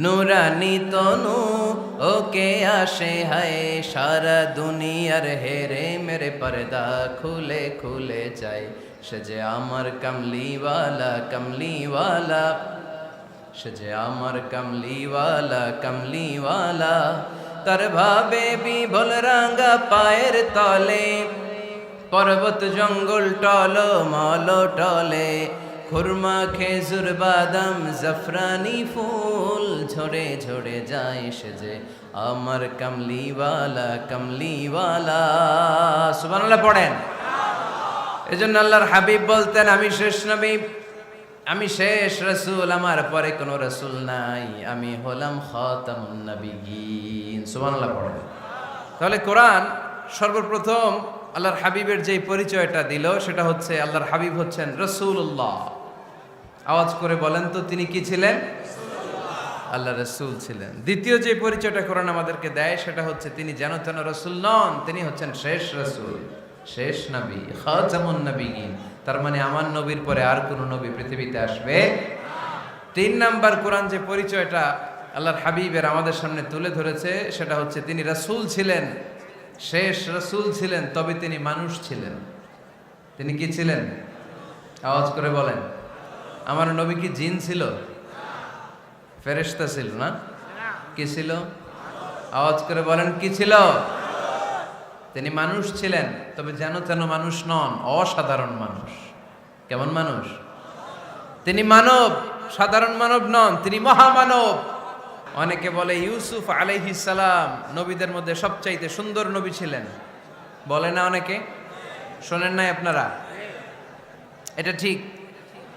নুরানি তনু ওকে আসে হায়, সারা দুনিয়ার হেরে মেরে পর্দা খুলে খুলে যায়। সে যে আমার কামলিওয়ালা কামলিওয়ালা, সে যে আমার কামলিওয়ালা কামলিওয়ালা। তার ভাবে বিভোল রাঙ্গা পায়ের তলে পর্বত জঙ্গল টল মল টলে, খুরমা খেজুর বাদাম জাফরানি ফুল, ঝরে ঝরে যায় সেজে আমার কামলিওয়ালা কামলিওয়ালা। সুবহানাল্লাহ পড়েন। এজন্য আল্লাহর হাবিব বলতেন, আমি শেষ নবী, আমি শেষ রাসূল, আমার পরে কোনো রাসূল নাই, আমি হলাম খাতামুন নবিয়্যিন। সুবহানাল্লাহ পড়েন। তাহলে কোরআন সর্বপ্রথম আল্লাহর হাবিবের যে পরিচয়টা দিল সেটা হচ্ছে আল্লাহর হাবিব হচ্ছেন রাসূলুল্লাহ। আওয়াজ করে বলেন তো, তিনি কি ছিলেন? আল্লাহ রাসূল ছিলেন। দ্বিতীয় যে পরিচয়টা কোরআন আমাদেরকে দেয় সেটা হচ্ছে তিনি যেন তেন রাসূল নন, তিনি হচ্ছেন শেষ রাসূল, শেষ নবী, খাতামুন নবিয়্যিন। তার মানে আমার নবীর পরে আর কোনো নবী পৃথিবীতে আসবে। তিন নাম্বার কোরআন যে পরিচয়টা আল্লাহর হাবিবের আমাদের সামনে তুলে ধরেছে সেটা হচ্ছে তিনি রাসূল ছিলেন, শেষ রাসূল ছিলেন, তবে তিনি মানুষ ছিলেন। তিনি কি ছিলেন? আওয়াজ করে বলেন। আমার নবী কি জিন ছিল? ফেরেশতা ছিল না? কি ছিল? আওয়াজ করে বলেন, কি ছিল? তিনি মানুষ ছিলেন, তবে যেন তেন মানুষ নন, অসাধারণ মানুষ। কেমন মানুষ? তিনি মানব, সাধারণ মানব নন, তিনি মহামানব। অনেকে বলে ইউসুফ আলাইহিস সালাম নবীদের মধ্যে সবচাইতে সুন্দর নবী ছিলেন, বলে না অনেকে? শোনেন নাই আপনারা? এটা ঠিক,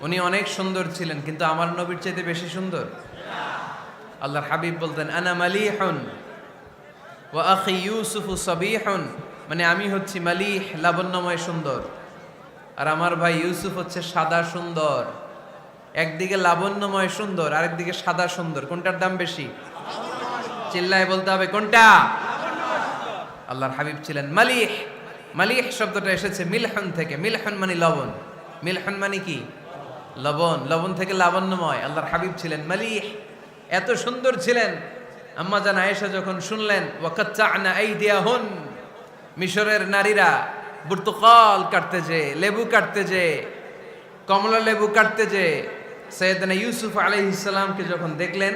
উনি অনেক সুন্দর ছিলেন, কিন্তু আমার নবীর চাইতে বেশি সুন্দর। আল্লাহর হাবিব বলতেন, আনা মালিহুন ওয়া আখি ইউসুফু সাবিহুন, মানে আমি হচ্ছি মালিহ, লাবণ্যময় সুন্দর, আর আমার ভাই ইউসুফ হচ্ছে সাদা সুন্দর। একদিকে লাবণ্যময় সুন্দর, আরেকদিকে সাদা সুন্দর, কোনটার দাম বেশি? চিল্লায় বলতে হবে কোনটা? আল্লাহর হাবিব ছিলেন মালিহ। মালিহ শব্দটা এসেছে মিলহন থেকে। মিলহন মানে লবণ, মিলহন মানে কি? লবণ। লবণ থেকে লাবণ্যময়। আল্লাহর হাবিব ছিলেন মালিহ, এত সুন্দর ছিলেন। আম্মা জান আয়েশা যখন শুনলেন ওয়াকাত্তা'না আইদিয়াহুন, মিশরের নারীরা বুর্তুকাল কাটতে যে, লেবু কাটতে যে, কমলা লেবু কাটতে যে সৈয়দনা ইউসুফ আলাইহিস সালামকে যখন দেখলেন,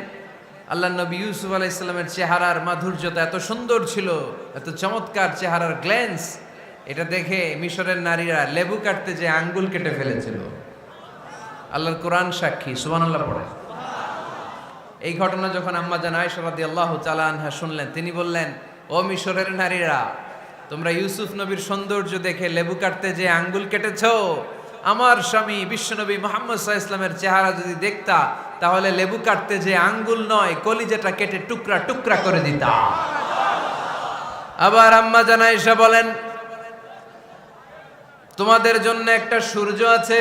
আল্লাহ নবী ইউসুফ আলাইহিস সালামের চেহারার মাধুর্যতা এত সুন্দর ছিল, এত চমৎকার চেহারার গ্ল্যান্স, এটা দেখে মিশরের নারীরা লেবু কাটতে যে আঙ্গুল কেটে ফেলেছিল। আল্লাহর কোরআন সাক্ষী। সুবহানাল্লাহ পড়ে। এই ঘটনা যখন আম্মা জান আয়েশা রাদিয়াল্লাহু তাআলা আনহা শুনলেন, তিনি বললেন, ও মিশরের নারীরা, তোমরা ইউসুফ নবীর সৌন্দর্য দেখে লেবু কাটতে যে আঙ্গুল কেটেছো, আমার স্বামী বিশ্বনবী মুহাম্মদ সাল্লাল্লাহু আলাইহি ওয়াসাল্লামের চেহারা যদি দেখতা, তাহলে লেবু কাটতে যে আঙ্গুল নয়, কলিজাটা কেটে টুকরা টুকরা করে দিতা। আবার আম্মা জান আয়েশা বলেন, তোমাদের জন্য একটা সূর্য আছে,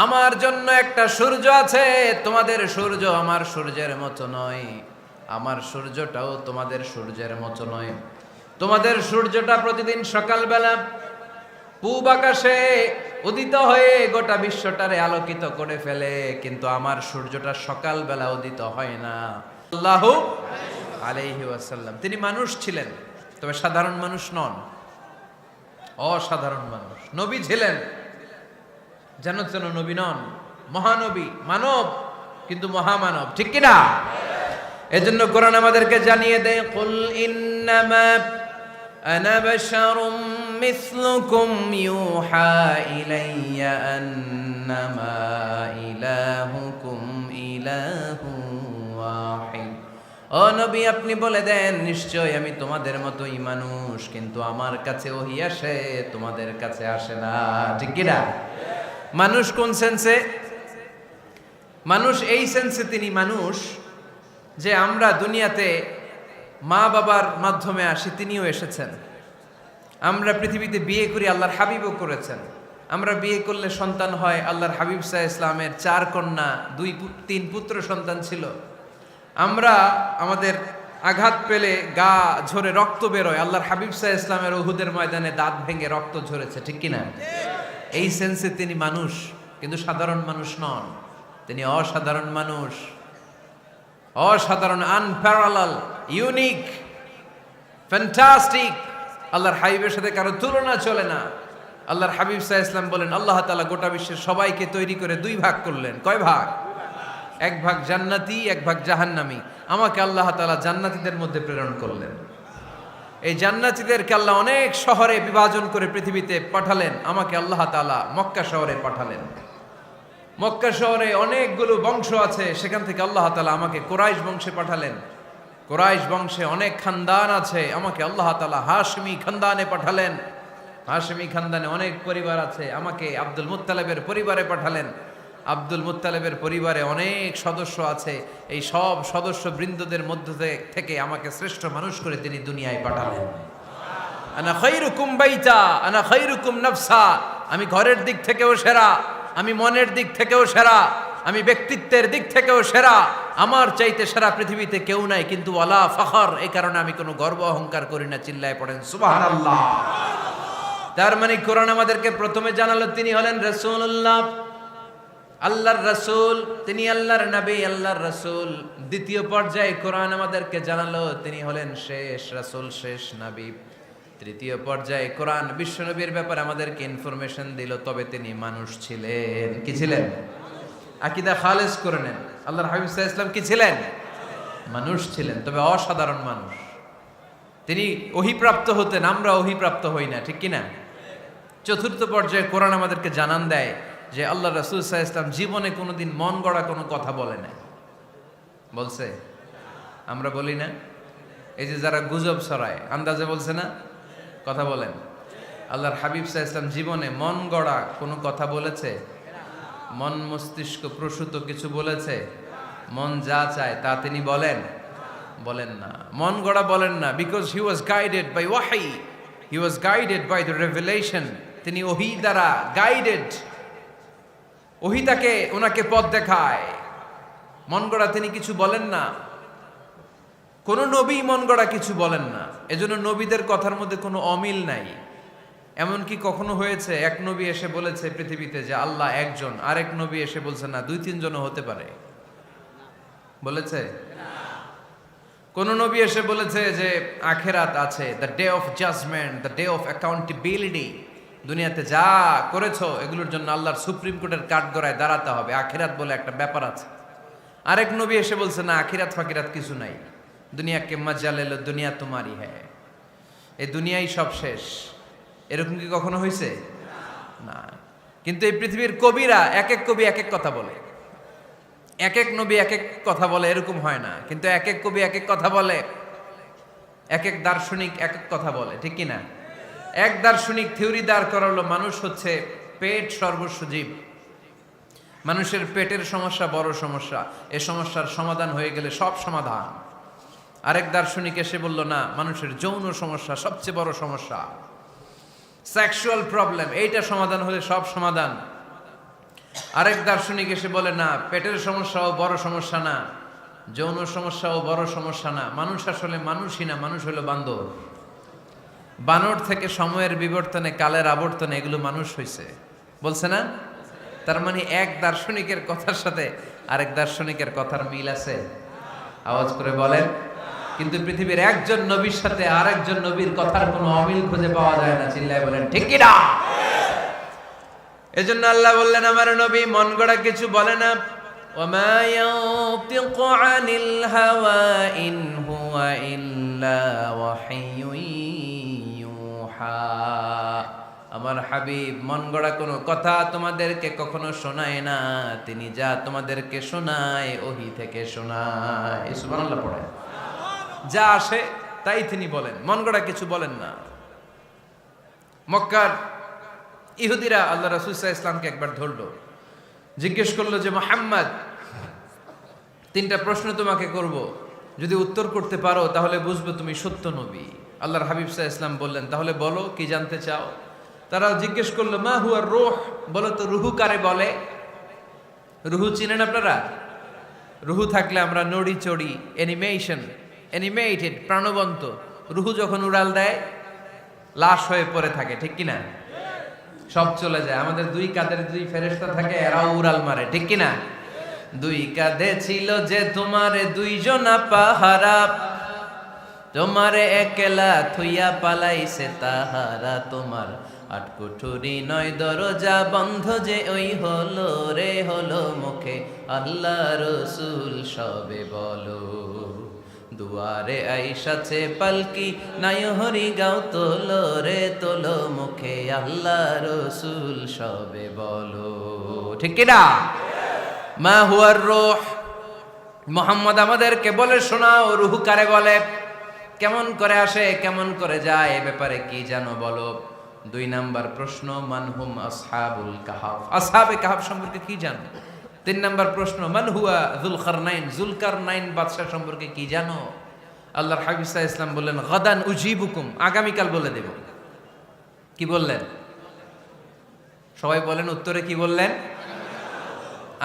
আমার জন্য একটা সূর্য আছে, তোমাদের সূর্য আমার সূর্যের মতো নয়, আমার সূর্যটাও তোমাদের সূর্যের মতো নয়। তোমাদের সূর্যটা প্রতিদিন সকালবেলা পূব আকাশে উদিত হয়ে গোটা বিশ্বটারে আলোকিত করে ফেলে, কিন্তু আমার সূর্যটা সকালবেলা উদিত হয় না। সাল্লাল্লাহু আলাইহি ওয়াসাল্লাম। তিনি মানুষ ছিলেন, তবে সাধারণ মানুষ নন, অসাধারণ মানুষ। নবী ছিলেন, যেন তেন নবী নন, মহানবী, মানব, কিন্তু মহামানব। ঠিক কিনা? এজন্য কোরআন আমাদেরকে জানিয়ে দেয়, কুল ইন্নামা আনা বাশারুম মিসলুকুম ইউহা ইলাইয়া আন্নামা ইলাহুকুম ইলাহুন ওয়াহিদ। ও নবী, আপনি বলে দেন, নিশ্চয় আমি তোমাদের মতোই মানুষ, কিন্তু আমার কাছে ওহী আসে, তোমাদের কাছে আসে না। ঠিক কিনা? মানুষ কোন সেন্সে? মানুষ এই সেন্সে তিনি মানুষ যে আমরা দুনিয়াতে মা বাবার মাধ্যমে আসি, তিনিও এসেছেন। আমরা পৃথিবীতে বিয়ে করি, আল্লাহর হাবিবও করেছেন। আমরা বিয়ে করলে সন্তান হয়। আল্লাহর হাবিব সাল্লাল্লাহু আলাইহি ইসলামের 4 কন্যা, 3 পুত্র সন্তান ছিল। আমরা আমাদের আঘাত পেলে গা ঝরে রক্ত বেরোয়, আল্লাহর হাবিব সাল্লাল্লাহু আলাইহি ইসলামের উহুদের ময়দানে দাঁত ভেঙে রক্ত ঝরেছে। ঠিক কিনা? এই সেন্সে তিনি মানুষ, কিন্তু সাধারণ মানুষ নন, তিনি অসাধারণ মানুষ, অসাধারণ, আনপ্যারালাল, ইউনিক, ফ্যান্টাস্টিক। আল্লাহর হাবিবের সাথে কারো তুলনা চলে না। আল্লাহর হাবিব সাল্লাল্লাহু আলাইহি ওয়াসাল্লাম বলেন, আল্লাহ তাআলা গোটা বিশ্বের সবাইকে তৈরি করে 2 ভাগ করলেন। কয় ভাগ? 1 ভাগ জান্নাতি, 1 ভাগ জাহান্নামী। আমাকে আল্লাহ তাআলা জান্নাতীদের মধ্যে প্রেরণ করলেন। এই জান্নাতীদেরকে আল্লাহ অনেক শহরে বিভাজন করে পৃথিবীতে পাঠালেন, আমাকে আল্লাহ তাআলা মক্কা শহরে পাঠালেন। মক্কা শহরে অনেকগুলো বংশ আছে, সেখান থেকে আল্লাহ তাআলা আমাকে কুরাইশ বংশে পাঠালেন। কুরাইশ বংশে অনেক খানদান আছে, আমাকে আল্লাহ তাআলা হাশমি খানদানে পাঠালেন। হাশমি খানদানে অনেক পরিবার আছে, আমাকে আব্দুল মুত্তালিবের পরিবারে পাঠালেন। আব্দুল মুত্তালিবের পরিবারে অনেক সদস্য আছে, এই সব সদস্য বৃন্দদের মধ্য থেকে আমাকে শ্রেষ্ঠ মানুষ করে তিনি দুনিয়ায় পাঠালেন। আনা খায়রুকুম বাইতা আনা খায়রুকুম নাফসা, আমি ঘরের দিক থেকেও সেরা, আমি মনের দিক থেকেও সেরা, আমি ব্যক্তিত্বের দিক থেকেও সেরা, আমার চাইতে সেরা পৃথিবীতে কেউ নাই। কিন্তু ওয়ালা ফখর, এই কারণে আমি কোনো গর্ব অহংকার করি না। চিল্লায় পড়েন সুবহানাল্লাহ। তার মানে কোরআন আমাদেরকে প্রথমে জানালো তিনি হলেন রাসূলুল্লাহ, আল্লাহর রাসূল, তিনি আল্লাহর নবী, আল্লাহর রাসূল। দ্বিতীয় পর্যায়ে কোরআন আমাদেরকে জানালো তিনি হলেন শেষ রাসূল, শেষ নবী। তৃতীয় পর্যায়ে কোরআন বিশ্বনবীর ব্যাপারে আমাদেরকে ইনফরমেশন দিল, তবে তিনি মানুষ ছিলেন। কি ছিলেন? আকীদা খালেস করে নেন, আল্লাহর হাবিব সাল্লাল্লাহু আলাইহি ওয়াসাল্লাম কি ছিলেন? মানুষ ছিলেন, তবে অসাধারণ মানুষ। তিনি ওহীপ্রাপ্ত হতেন, আমরা ওহীপ্রাপ্ত হই না, ঠিক কি না? চতুর্থ পর্যায়ে কোরআন আমাদেরকে জানান দেয় যে আল্লাহ রাসূল সাল্লাল্লাহু আলাইহি ওয়াসাল্লাম জীবনে কোনোদিন মন গড়া কোনো কথা বলে নাই। বলছে? আমরা বলি না? এই যে যারা গুজব ছড়ায়, আন্দাজে বলছে না? কথা বলেন। আল্লাহর হাবিব সাল্লাল্লাহু আলাইহি ওয়াসাল্লাম জীবনে মন গড়া কোনো কথা বলেছে? মন মস্তিষ্ক প্রসূত কিছু বলেছে? মন যা চায় তা তিনি বলেন? বলেন না। মন গড়া বলেন না, because he was guided by ওয়াহি, he was guided by the revelation. তিনি ওহী দ্বারা গাইডেড, ওহী তাকে ওনাকে পথ দেখায়। মন গড়া তিনি কিছু বলেন না, কোন নবী মন গড়া কিছু বলেন না। এজন্য নবীদের কথার মধ্যে কোনো অমিল নাই। এমনকি কখনো হয়েছে এক নবী এসে বলেছে পৃথিবীতে যে আল্লাহ একজন, আরেক নবী এসে বলছে না 2-3 জনও হতে পারে? বলেছে? কোন নবী এসে বলেছে যে আখিরাত আছে, the day of judgment, the day of accountability, দুনিয়াতে যা করেছো এগুলোর জন্য আল্লাহর সুপ্রিম কোর্টের কাঠগড়ায় দাঁড়াতে হবে, আখিরাত বলে একটা ব্যাপার আছে? আরেক নবী এসে বলছে না আখিরাত ফাকিরাত কিছু নাই, দুনিয়াকে মজা লেলো, দুনিয়া তোমারই হ্যায়, এই দুনিয়াই সব শেষ। এরকম কি কখনো হয়েছে? না। কিন্তু এই পৃথিবীর কবিরা এক এক কবি এক এক কথা বলে, এক এক নবী এক এক কথা বলে, এরকম হয় না। কিন্তু এক এক কবি এক এক কথা বলে, এক এক দার্শনিক এক এক কথা বলে, ঠিক কি না? এক দার্শনিক থিওরি দাঁড় করালো মানুষ হচ্ছে পেট সর্বস্ব জীব, মানুষের পেটের সমস্যা বড় সমস্যা, এ সমস্যার সমাধান হয়ে গেলে সব সমাধান। আরেক দার্শনিক এসে বলল না, মানুষের যৌন সমস্যা সবচেয়ে বড় সমস্যা, সেক্সুয়াল প্রবলেম, এইটা সমাধান হলে সব সমাধান। আরেক দার্শনিক এসে বলে না, পেটের সমস্যাও বড় সমস্যা না, যৌন সমস্যাও বড় সমস্যা না, মানুষ আসলে মানুষই না, মানুষ হলো বান্দর। বানর থেকে সময়ের বিবর্তনে, কালের আবর্তনে এগুলো মানুষ হয়েছে, বলছে না? তার মানে এক দার্শনিকের কথার সাথে আরেক দার্শনিকের কথার মিল আছে? আওয়াজ করে বলেন। কিন্তু পৃথিবীর একজন নবীর সাথে আরেকজন নবীর কথার কোনো অমিল খুঁজে পাওয়া যায় না। চিল্লায় বলেন ঠিক কি না? এজন্য আল্লাহ বললেন আমার নবী মন গড়া কিছু বলে না। ওয়ামা ইয়ানতিকু আনিল হাওয়া ইন হুয়া ইল্লা ওয়াহিয়ুন ইউহা। আমার হাবিব মন গড়া কোনো কথা তোমাদেরকে কখনো শোনায় না, তিনি যা তোমাদেরকে শোনায় ওহী থেকে শোনায়। সুবহানাল্লাহ পড়ে। যা আসে তাই তিনি বলেন, মন গড়া কিছু বলেন না। মক্কার ইহুদিরা আল্লাহ রাসূল সাল্লাল্লাহু আলাইহি ওয়াসাল্লামকে একবার ধরলো, জিজ্ঞেস করলো যে মুহাম্মদ, 3টা প্রশ্ন তোমাকে করব, যদি উত্তর করতে পারো তাহলে বুঝবো তুমি সত্য নবী। আল্লাহর হাবিব সাল্লাল্লাহু আলাইহি ওয়াসাল্লাম বললেন, তাহলে বলো কি জানতে চাও? তারা জিজ্ঞেস করলো মা হুয়া রূহ, বলো তো রুহু কারে বলে? রুহু চিনেন আপনারা? রুহু থাকলে আমরা নড়ি চড়ি, অ্যানিমেটেড, প্রাণবন্ত। রুহু যখন উড়াল দেয় লাশ হয়ে পড়ে থাকে, ঠিক কিনা? সব চলে যায়। আমাদের 2 কাঁধের 2 ফেরেশতা থাকে, এরাও উড়াল মারে, ঠিক কিনা? 2 কাঁধে ছিল যে তোমারে 2 জনা পাহারা, তোমারে একলা থুইয়া পালাইছে তাহারা, তোমার 8 কুঠুরি 9 দরজা বন্ধ যে ওই হলো রে হলো মুখে আল্লাহ রসুল সবে বলো। দুয়ারে আইসাছে পালকি নাই হরি গাও তোলো রে তোলো মুখে আল্লাহ রসুল সবে বলো, ঠিক কিনা? মা হুয়ার রূহ, মুহাম্মদ আমাদেরকে বলে শোনাও রূহ কারে বলে, কেমন করে আসে, কেমন করে যায়, এ ব্যাপারে কি জানো বলো। 2 নাম্বার প্রশ্ন, মানহুম আসহাবুল কাহাফ, আসহাবে কাহাফ সম্পর্কে কি জানো। 3 নাম্বার প্রশ্ন, মান হুয়া যুলকারনাইন, যুলকারনাইন বাদশা সম্পর্কে কি জানো। আল্লাহর হাবিব সাল্লাল্লাহু আলাইহি ওয়াসাল্লাম বললেন গাদান উজিবুকুম, আগামীকাল বলে দেব। কি বললেন? সবাই বলেন উত্তরে কি বললেন?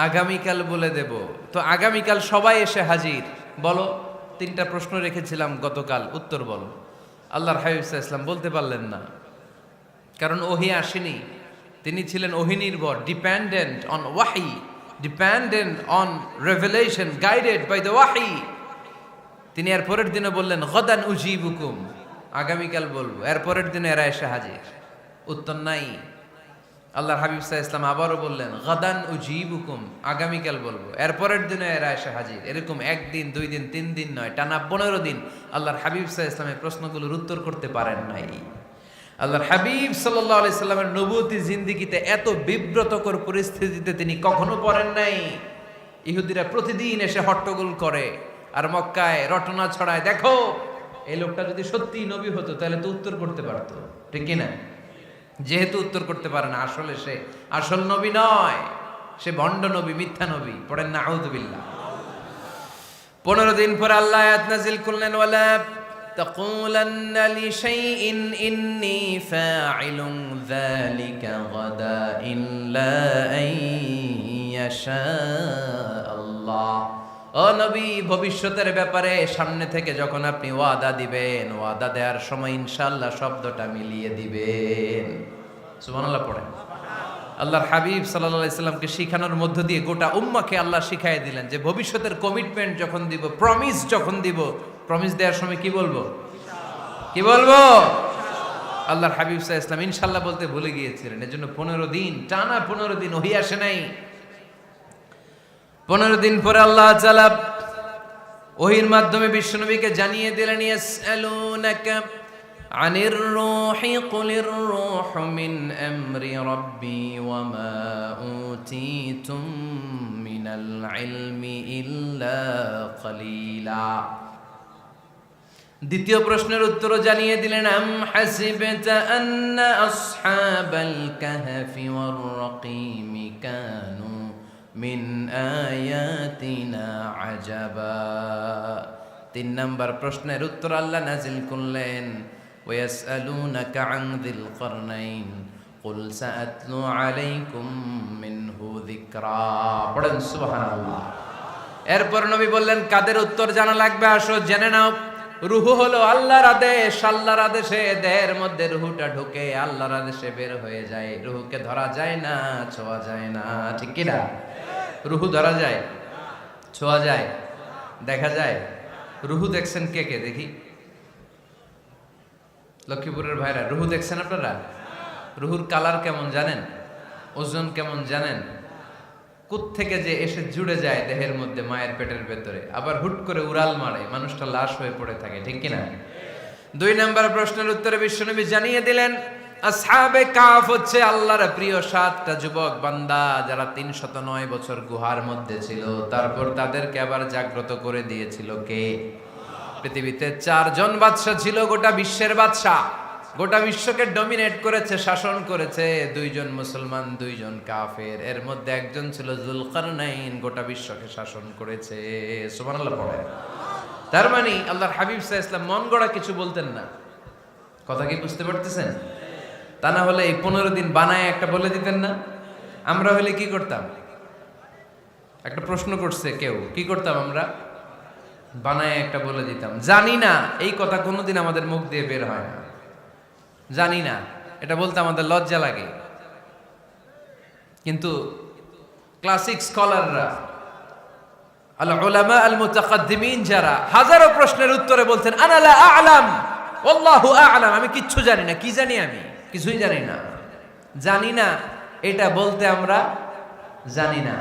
আগামীকাল বলে দেব। তো আগামীকাল সবাই এসে হাজির। বলো, 3টা প্রশ্ন রেখেছিলাম গতকাল, উত্তর বলো। আল্লাহর হাবিব সাল্লাল্লাহু আলাইহি ওয়াসাল্লাম বলতে পারলেন না, কারণ ওহী আসেনি। তিনি ছিলেন ওহী নির্ভর, ডিপেন্ডেন্ট অন ওয়াহি, dependent on revelation, guided by the ওয়াহি। তিনি এর পরের দিনে বললেন গাদান উজিবুকুম, আগামীকাল বলবো। এর পরের দিনে এরা এসে হাজির, উত্তর নাই। আল্লাহর হাবিব সাল্লাল্লাহু আলাইহি ওয়াসাল্লাম আবারও বললেন গাদান উজিবুকুম, আগামীকাল বলবো। এর পরের দিনে এরা এসে হাজির। এরকম 1 দিন 2 দিন 3 দিন নয়, টানা 15 দিন আল্লাহর হাবিব সাল্লাল্লাহু আলাইহি ওয়াসাল্লামের প্রশ্নগুলোর উত্তর করতে পারেন নাই। আল্লাহর হাবিব সাল্লাল্লাহু আলাইহি সাল্লামের নবুয়তি জিন্দেগিতে এত বিব্রতকর পরিস্থিতিতে তিনি কখনো পড়েন নাই। ইহুদিরা প্রতিদিন এসে হট্টগোল করে আর মক্কায় রটনা ছড়ায়, দেখো এই লোকটা যদি সত্যি নবী হতো তাহলে তো উত্তর করতে পারতো, ঠিক কি না? যেহেতু উত্তর করতে পারে না, আসলে সে আসল নবী নয়, সে ভণ্ড নবী, মিথ্যা নবী। পড়েন না আউযুবিল্লাহ। 15 দিন পর আল্লাহ আয়াত নাযিল করলেন ওয়ালা তাকুলান্না লিশাইইন ইন্নী ফাইলুন যালিকা গাদা ইল্লা আইয়াশা আল্লাহ। ও নবী, ভবিষ্যতের ব্যাপারে সামনে থেকে যখন আপনি ওয়াদা দিবেন, ওয়াদা দেওয়ার সময় ইনশাআল্লাহ শব্দটা মিলিয়ে দিবেন। সুবহানাল্লাহ পড়েন। আল্লাহর হাবিব সাল্লাল্লাহু আলাইহি সাল্লামকে শিখানোর মধ্য দিয়ে গোটা উম্মাহকে আল্লাহ শিখাইয়ে দিলেন যে ভবিষ্যতের কমিটমেন্ট যখন দিব, প্রমিস যখন দিব, প্রমিস দেওয়ার সময় কি বলবো? কি বলবো? আল্লাহর হাবিব সাল্লাল্লাহু আলাইহি সাল্লাম ইনশাআল্লাহ বলতে ভুলে গিয়েছিলেন। এজন্য 15 দিন, টানা 15 দিন ওহী আসে নাই। 15 দিন পরে আল্লাহ তাআলা ওহীর মাধ্যমে বিশ্বনবীকে জানিয়ে দিলেন ইয়াসআলুনাকা আনির রূহি কুলির রূহু মিন আমরি রাব্বি ওয়া মা উতীতুম মিনাল ইলমি ইল্লা কলিলা। দ্বিতীয় প্রশ্নের উত্তরও জানিয়ে দিলেন আম হাসিবতা আন্না আসহাবাল কাহফি ওয়ার রাকিমি কানু মিন আয়াতিনা আজাবা। 3 নাম্বার প্রশ্নের উত্তর আল্লাহ নাজিল করলেন ওয়াসআলুনাকা আন যিল করনাইন কুল সাআতলু আলাইকুম মিনহু যিকরা। পড়েন সুবহানাল্লাহ। এরপর নবী বললেন কাদের উত্তর জানা লাগবে, আসো জেনে নাও। রূহ হলো আল্লাহর আদেশ, আল্লাহর আদেশে দেহের মধ্যে রূহটা ঢুকে আল্লাহর আদেশে বের হয়ে যায়। রূহকে ধরা যায় না, ছোঁয়া যায় না, ঠিক কি না? রূহ ধরা যায়, ছোঁয়া যায়, দেখা যায়। রূহ দেখছেন কে কে? দেখি লক্ষ্মীপুরের ভাইরা, রূহ দেখছেন আপনারা? রূহুর কালার কেমন জানেন? ওজন কেমন জানেন? কোত্থেকে যে এসে জুড়ে যায় দেহের মধ্যে, মায়ের পেটের ভেতরে, আবার হুট করে উড়াল মারে, মানুষটা লাশ হয়ে পড়ে থাকে, ঠিক কিনা? 2 নম্বর প্রশ্নের উত্তরে বিশ্বনবী জানিয়ে দিলেন আসহাবে কাহফ হচ্ছে আল্লাহর প্রিয় 7টা যুবক বান্দা যারা 309 বছর গুহার মধ্যে ছিল। তারপর তাদেরকে আবার জাগ্রত করে দিয়েছিল কে? পৃথিবীতে 4 জন বাদশা ছিল, গোটা বিশ্বের বাদশা, গোটা বিশ্বকে ডমিনেট করেছে, শাসন করেছে। 2 জন মুসলমান, 2 জন কাফের। এর মধ্যে একজন ছিল যুলকারনাইন, গোটা বিশ্বকে শাসন করেছে। সুবহানাল্লাহ পড়ে। তার মানে আল্লাহর হাবিব সাল্লাল্লাহু আলাইহি ওয়াসাল্লাম মন গড়া কিছু বলতেন না। কথা কি বুঝতে পারতেছেন? তা না হলে এই 15 দিন বানায় একটা বলে দিতেন না? আমরা হলে কি করতাম? একটা প্রশ্ন করছে কেউ, কি করতাম আমরা? বানায় একটা বলে দিতাম। জানি না, এই কথা কোনোদিন আমাদের মুখ দিয়ে বের হয় না। জানি না, এটা বলতে আমাদের লজ্জা লাগে। কিন্তু ক্লাসিক স্কলাররা, আল উলামা আল মুতাকাদ্দিমিন যারা, হাজারো প্রশ্নের উত্তরে বলতেন আনা লা আ'লাম ওয়াল্লাহু আ'লাম, আমি কিচ্ছু জানি না। কি জানি? আমি কিছুই জানি না। জানি না এটা বলতে আমরা জানি না,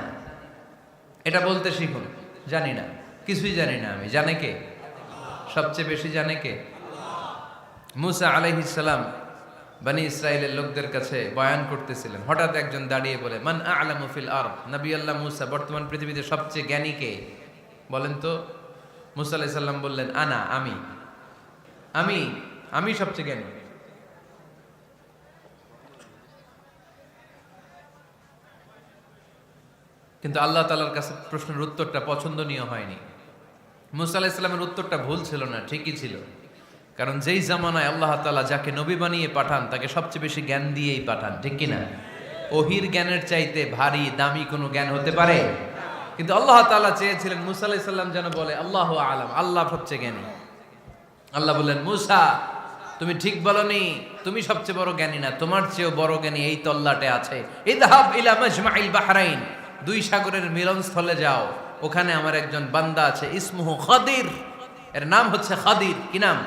এটা বলতে শিখুন। জানি না, কিছুই জানি না আমি। জানে কে? সবচেয়ে বেশি জানে কে? মুসা আলাইহিস সালাম বনি ইসরাইলের লোকদের কাছে বয়ান করতেছিলেন, হঠাৎ একজন দাঁড়িয়ে বলে, মান আ'লামু ফিল আরদ, নবী আল্লাহ মুসা, বর্তমান পৃথিবীতে সবচেয়ে জ্ঞানী কে বলেন তো? মুসা আলাইহিস সালাম বললেন, আনা, আমি সবচেয়ে জ্ঞানী। কিন্তু আল্লাহ তাআলার কাছে প্রশ্নের উত্তরটা পছন্দনীয় হয়নি। মুসা আলাইহিস সালামের উত্তরটা ভুল ছিল না, ঠিকই ছিল। কারণ যেই জামানায় আল্লাহ তাআলা যাকে নবী বানিয়ে পাঠান তাকে সবচেয়ে বেশি জ্ঞান দিয়েই পাঠান, ঠিক কিনা? ওহির জ্ঞানের চাইতে ভারী দামি কোনো জ্ঞান হতে পারে? কিন্তু আল্লাহ তাআলা চেয়েছিলেন মুসা আলাইহিস সালাম যেন বলে আল্লাহু আ'লাম, আল্লাহ সবচেয়ে জ্ঞানী। আল্লাহ বললেন, মুসা তুমি ঠিক বলনি, তুমি সবচেয়ে বড় জ্ঞানী না, তোমার চেয়েও বড় জ্ঞানী এই তল্লাটে আছে। ইযহাব ইলা মাজমাইল বাহরাইন, দুই সাগরের মিলনস্থলে যাও, ওখানে আমার একজন বান্দা আছে, ইসমুহু খাদির, এর নাম হচ্ছে খাদির। কি নাম?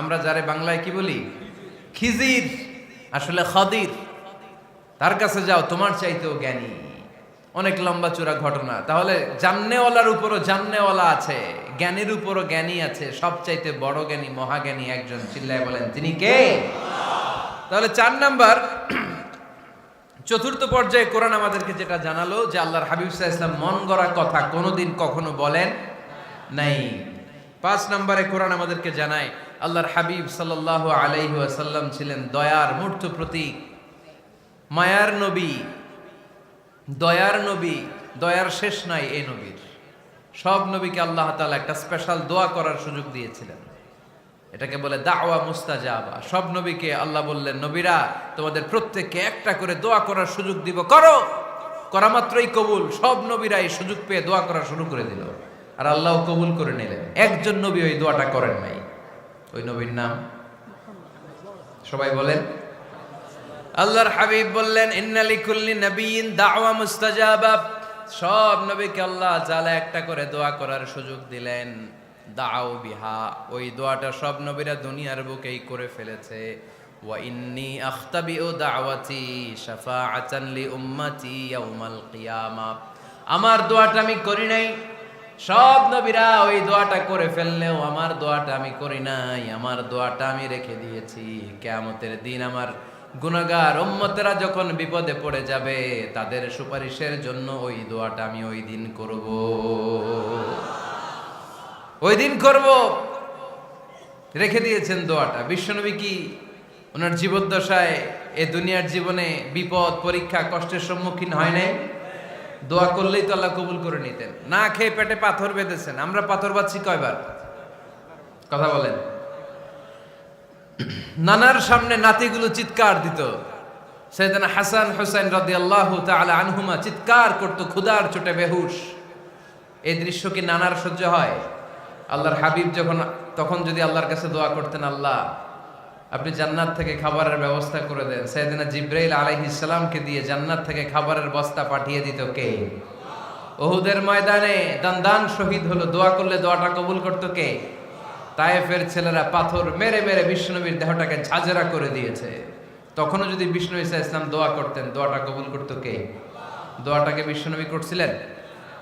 আমরা যারে বাংলায় কি বলি? খিজির, আসলে খাদির। তার কাছে যাও, তোমার চাইতেও জ্ঞানী। অনেক লম্বা চূড়া ঘটনা। তাহলে জান্নেওয়ালার উপরও জান্নেওয়ালা আছে, জ্ঞানীর উপরও জ্ঞানী আছে, সবচাইতে বড় জ্ঞানী মহাজ্ঞানী একজন, চিল্লায় বলেন তিনি কে? তাহলে 4 নাম্বার, চতুর্থ পর্যায়ে কোরআন আমাদেরকে যেটা জানালো যে আল্লাহর হাবিব সাল্লাল্লাহু আলাইহি ওয়াসাল্লাম মন গড়া কথা কোনোদিন কখনো বলেন নাই। 5 নম্বরে কোরআন আমাদেরকে জানায় আল্লাহর হাবিব সাল্লাল্লাহু আলাইহি ওয়াসাল্লাম ছিলেন দয়ার মূর্ত প্রতীক, মায়ার নবী, দয়ার নবী, দয়ার শেষ নাই এই নবীর। সব নবীকে আল্লাহ তাআলা একটা স্পেশাল দোয়া করার সুযোগ দিয়েছিলেন, এটাকে বলে দাওয়া মুস্তাজাবা। সব নবীকে আল্লাহ বললেন, নবীরা তোমাদের প্রত্যেককে একটা করে দোয়া করার সুযোগ দিব, করো। করা মাত্রই কবুল। সব নবীরা এই সুযোগ পেয়ে দোয়া করা শুরু করে দিল, আর আল্লাহ কবুল করে নিলেন। একজন নবী ওই দোয়াটা করেন নাই। ওই নবীর নাম সবাই বলেন। আল্লাহর হাবিব বললেন, ইন্না লিকুল্লি নাবিয়্যিন দাওয়া মুস্তাজাবা। সব নবীকে আল্লাহ তাআলা একটা করে দোয়া করার সুযোগ দিলেন। দাও বিহা, ওই দোয়াটা সব নবীরা দুনিয়ার বুকেই করে ফেলেছে। ওয়া ইন্নী আখতাবিউ দাওয়াতি শাফাআতান লি উম্মতি ইয়াউমাল কিয়ামা। আমার দোয়াটা আমি করি নাই, সব নবীরা ওই দোয়াটা করে ফেললেও আমার দোয়াটা আমি করি নাই। আমার দোয়াটা আমি রেখে দিয়েছি কিয়ামতের দিন আমার গুনাহগার উম্মতেরা যখন বিপদে পড়ে যাবে তাদের সুপারিশের জন্য ওই দোয়াটা আমি ওই দিন করব, ওই দিন করব। রেখে দিয়েছেন দোয়াটা। বিশ্বনবী কি ওনার জীবদ্দশায় এ দুনিয়ার জীবনে বিপদ পরীক্ষা কষ্টের সম্মুখীন হয় নাই? দোয়া করলেই তো আল্লাহ কবুল করে নিতেন। না খেয়ে পেটে পাথর বেঁধেছেন। আমরা পাথর বাঁধছি কয়বার? কথা বলেন। নানার সামনে নাতিগুলো চিৎকার দিত। সাইয়েদনা হাসান হুসাইন রাদিয়াল্লাহু তাআলা আনহুমা চিৎকার করত, ক্ষুধার চোটে বেহুশ। এই দৃশ্য কি নানার সহ্য হয়? আল্লাহর হাবিব তখন যদি আল্লাহর কাছে দোয়া করতেন, আল্লাহ আপনি জান্নাত থেকে খাবারের ব্যবস্থা করে দেন, সাইয়েদনা জিবরাইল আলাইহিস সালামকে দিয়ে জান্নাত থেকে খাবারের বস্তা পাঠিয়ে দিত কে? উহুদের ময়দানে দান শহীদ হলো, দোয়া করলে দোয়াটা কবুল করতো কে? তায়েফের ছেলেরা পাথর মেরে মেরে বিষ্ণুনবীর দেহটাকে ঝাঁঝরা করে দিয়েছে। তখনও যদি বিষ্ণু ঈসা ইসলাম দোয়া করতেন, দোয়াটা কবুল করতো কে? দোয়াটাকে বিষ্ণুনবী করছিলেন?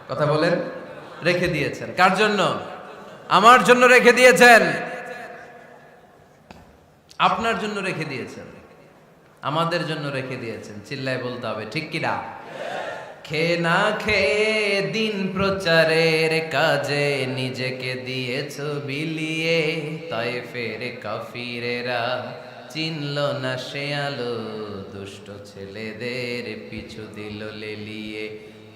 কথা বলেন। রেখে দিয়েছেন। কার জন্য? আমার জন্য রেখে দিয়েছেন, আপনার জন্য রেখে দিয়েছেন, আমাদের জন্য রেখে দিয়েছেন। চিল্লায় বলতে হবে ঠিক কিনা? খেয়ে না খেয়ে দিন প্রচারের কাজে নিজেকে দিয়েছ বিলিয়ে, তায়েফের কাফিরেরা চিনল না সে আলো, দুষ্ট ছেলেদের পিছু দিল লেলিয়ে।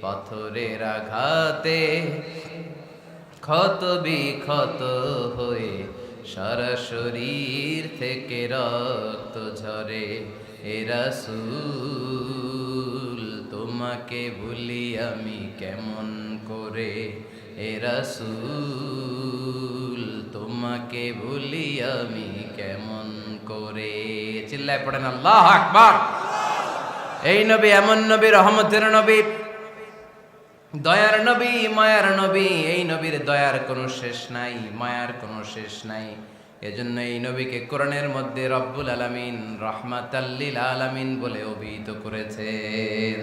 পাথরের আঘাতে ক্ষত বিক্ষত হয়ে সারা শরীর থেকে রক্ত ঝরে। এ রাসূল তোমাকে ভুলি আমি কেমন করে, এ রাসূল তোমাকে ভুলি আমি কেমন করে। চিল্লায় পড়েন আল্লাহু আকবার। এই নবী এমন নবী, রহমতের নবী, দয়ার নবী, মায়ার নবী। এই নবীর দয়ার কোনো শেষ নাই, মায়ার কোনো শেষ নাই। এজন্য এই নবীকে কোরআনের মধ্যে রব্বুল আলামিন রাহমাতাল লিল আলামিন বলে অভিহিত করেছে।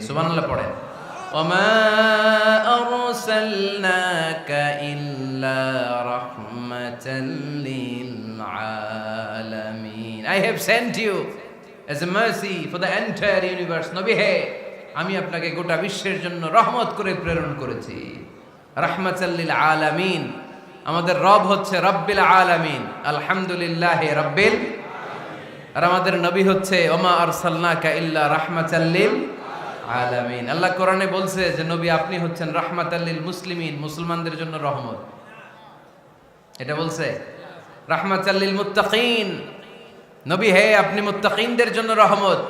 সুবহানাল্লাহ পড়েন। ওমা আরসালনাকা ইল্লা রাহমাতাল I have sent you as a mercy for the entire universe. নবী হে, আমি আপনাকে গোটা বিশ্বের জন্য রহমত করে প্রেরণ করেছি। রাহমাতাল লিল আলামিন। আমাদের রব হচ্ছে রব্বিল আলামিন, আলহামদুলিল্লাহি রাব্বিল। আর আমাদের নবী হচ্ছে ওমা আরসালনাকা ইল্লা রাহমাতাল লিল আলামিন। আল্লাহ কোরআনে বলছে যে নবী আপনি হচ্ছেন রাহমাতাল লিল মুসলিমিন, মুসলমানদের জন্য রহমত। এটা বলছে রাহমাতাল লিল মুত্তাকিন, নবী হে আপনি মুত্তাকিনদের জন্য রহমত।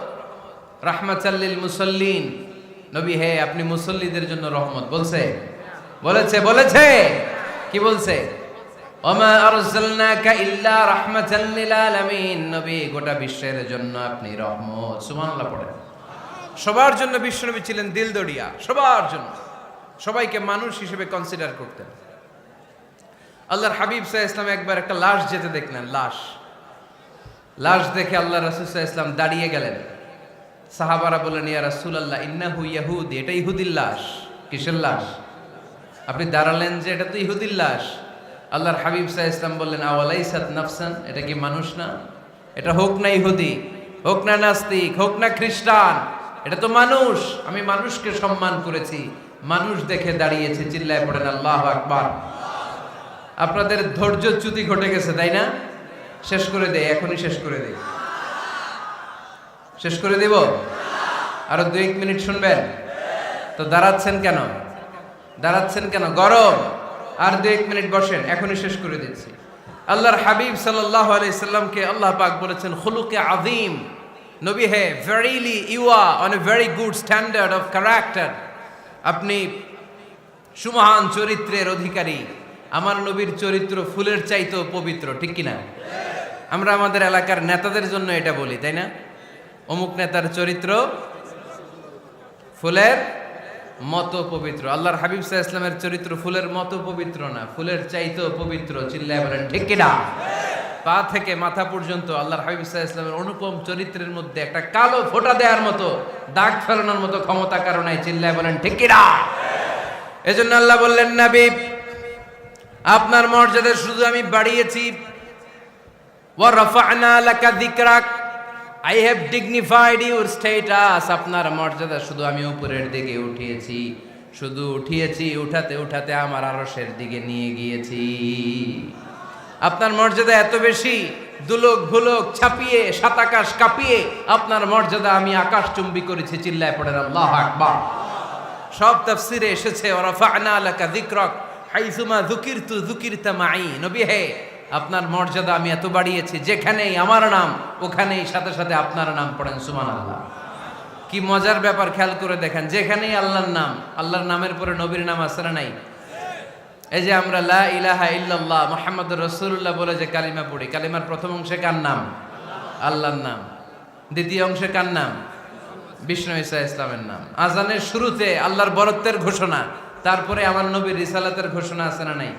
রাহমাতাল লিল মুসাল্লিন, নবী হে আপনি মুসল্লিদের জন্য রহমত। বলছে বলেছে কি বলছে? ওমা আরসালনাকা ইল্লা রাহমাতাল লিল আলামিন, নবী গোটা বিশ্বের জন্য আপনি রহমত। সুবহানাল্লাহ পড়েন। সবার জন্য বিশ্বনবী ছিলেন দিলদরিয়া, সবার জন্য, সবাইকে মানুষ হিসেবে কনসিডার করতেন। আল্লাহর হাবিব সাল্লাল্লাহু আলাইহি ওয়াসাল্লাম একবার একটা লাশ যেতে দেখলেন। লাশ দেখে আল্লাহ রাসূল সাল্লাল্লাহু আলাইহি ওয়াসাল্লাম দাঁড়িয়ে গেলেন। সাহাবারা বললেন ইয়া রাসূলুল্লাহ ইন্নাহু ইয়াহুদি, এটা ইহুদির লাশ। কিসের লাশ? আপনি দাঁড়ালেন যে এটা তো ইহুদির লাশ। আল্লাহর হাবিব সাল্লাল্লাহু আলাইহি ওয়াসাল্লাম বললেন আওয়ালাইসাত নাফসান, এটা কি মানুষ না? এটা হোক না ইহুদি, হোক না নাস্তিক, হোক না খ্রিস্টান, এটা তো মানুষ। আমি মানুষকে সম্মান করেছি, মানুষ দেখে দাঁড়িয়েছে। চিল্লায় পড়েন আল্লাহু আকবার। আপনাদের ধৈর্যচ্যুতি ঘটে গেছে, তাই না? শেষ করে দেই, এখনই শেষ করে দেই। শেষ করে দেব? আরো 2-1 মিনিট শুনবেন তো? দাঁড়াচ্ছেন কেন? গরম। আর 2-1 মিনিট বসেন, এখনই শেষ করে দিচ্ছি। আল্লাহর হাবিব সাল্লাল্লাহু আলাইহি সাল্লামকে আল্লাহ পাক বলেছেন খুলুকে আযীম, নবী হে verily you are on a very good standard of character. আপনি সুমহান চরিত্রের অধিকারী। আমার নবীর চরিত্র ফুলের চাইতেও পবিত্র, ঠিক কিনা? আমরা আমাদের এলাকার নেতাদের জন্য এটা বলি, তাই না? অমুক নেতার চরিত্র ফুলের মতো পবিত্র। আল্লাহর হাবিব সাল্লাল্লাহু আলাইহি ওয়াসাল্লামের চরিত্র ফুলের মতো পবিত্র না, ফুলের চাইতেও পবিত্র। চিল্লায় বলেন ঠিক কিনা? পা থেকে মাথা পর্যন্ত আল্লাহর হাবিব সাল্লাল্লাহু আলাইহি ওয়াসাল্লামের অনুপম চরিত্রের মধ্যে একটা কালো ফোঁটা দেওয়ার মতো, দাগ ফেলানোর মতো ক্ষমতা কারণ নাই। চিল্লায় বলেন ঠিক কিনা? এজন্য আল্লাহ বললেন নবী আপনার মর্যাদা শুধু আমি বাড়িয়েছি, ওয়া রাফা'না লাকা যিকরাক, I have dignified your status. আপনার মর্যাদা শুধু আমি উপরের দিকে উঠিয়েছি, উঠাতে আমার আরশের দিকে নিয়ে গিয়েছি। আপনার মর্যাদা এত বেশি, দুলক ভুলক ছাপিয়ে, সাত আকাশ কাঁপিয়ে আপনার মর্যাদা আমি আকাশচুম্বী করেছি। চিল্লায় পড়েন আল্লাহু আকবার। সব তাফসীরে এসেছে ওয়া রাফা'না লাকা যিকরাক হাইসুমা যুকিরতু যুকিরতা মাই। নবী হে আপনার মর্যাদা আমি এত বাড়িয়েছি, যেখানেই আমার নাম ওখানেই সাথে সাথে আপনার নাম পড়েন। সুবহানাল্লাহ। কি মজার ব্যাপার, খেয়াল করে দেখেন, যেখানেই আল্লাহর নাম, আল্লাহর নামের পরে নবীর নাম আছে না নাই? এই যে আমরা লা ইলাহা ইল্লাল্লাহ মুহাম্মাদুর রাসূলুল্লাহ বলে যে কালিমা পড়ি, কালিমার প্রথম অংশে কার নাম? আল্লাহর নাম। দ্বিতীয় অংশে কার নাম? বিষ্ণু ঈসা ইসলামের নাম। আজানের শুরুতে আল্লাহর বরত্বের ঘোষণা, তারপরে আমার নবীর রিসালাতের ঘোষণা আছে না নাই?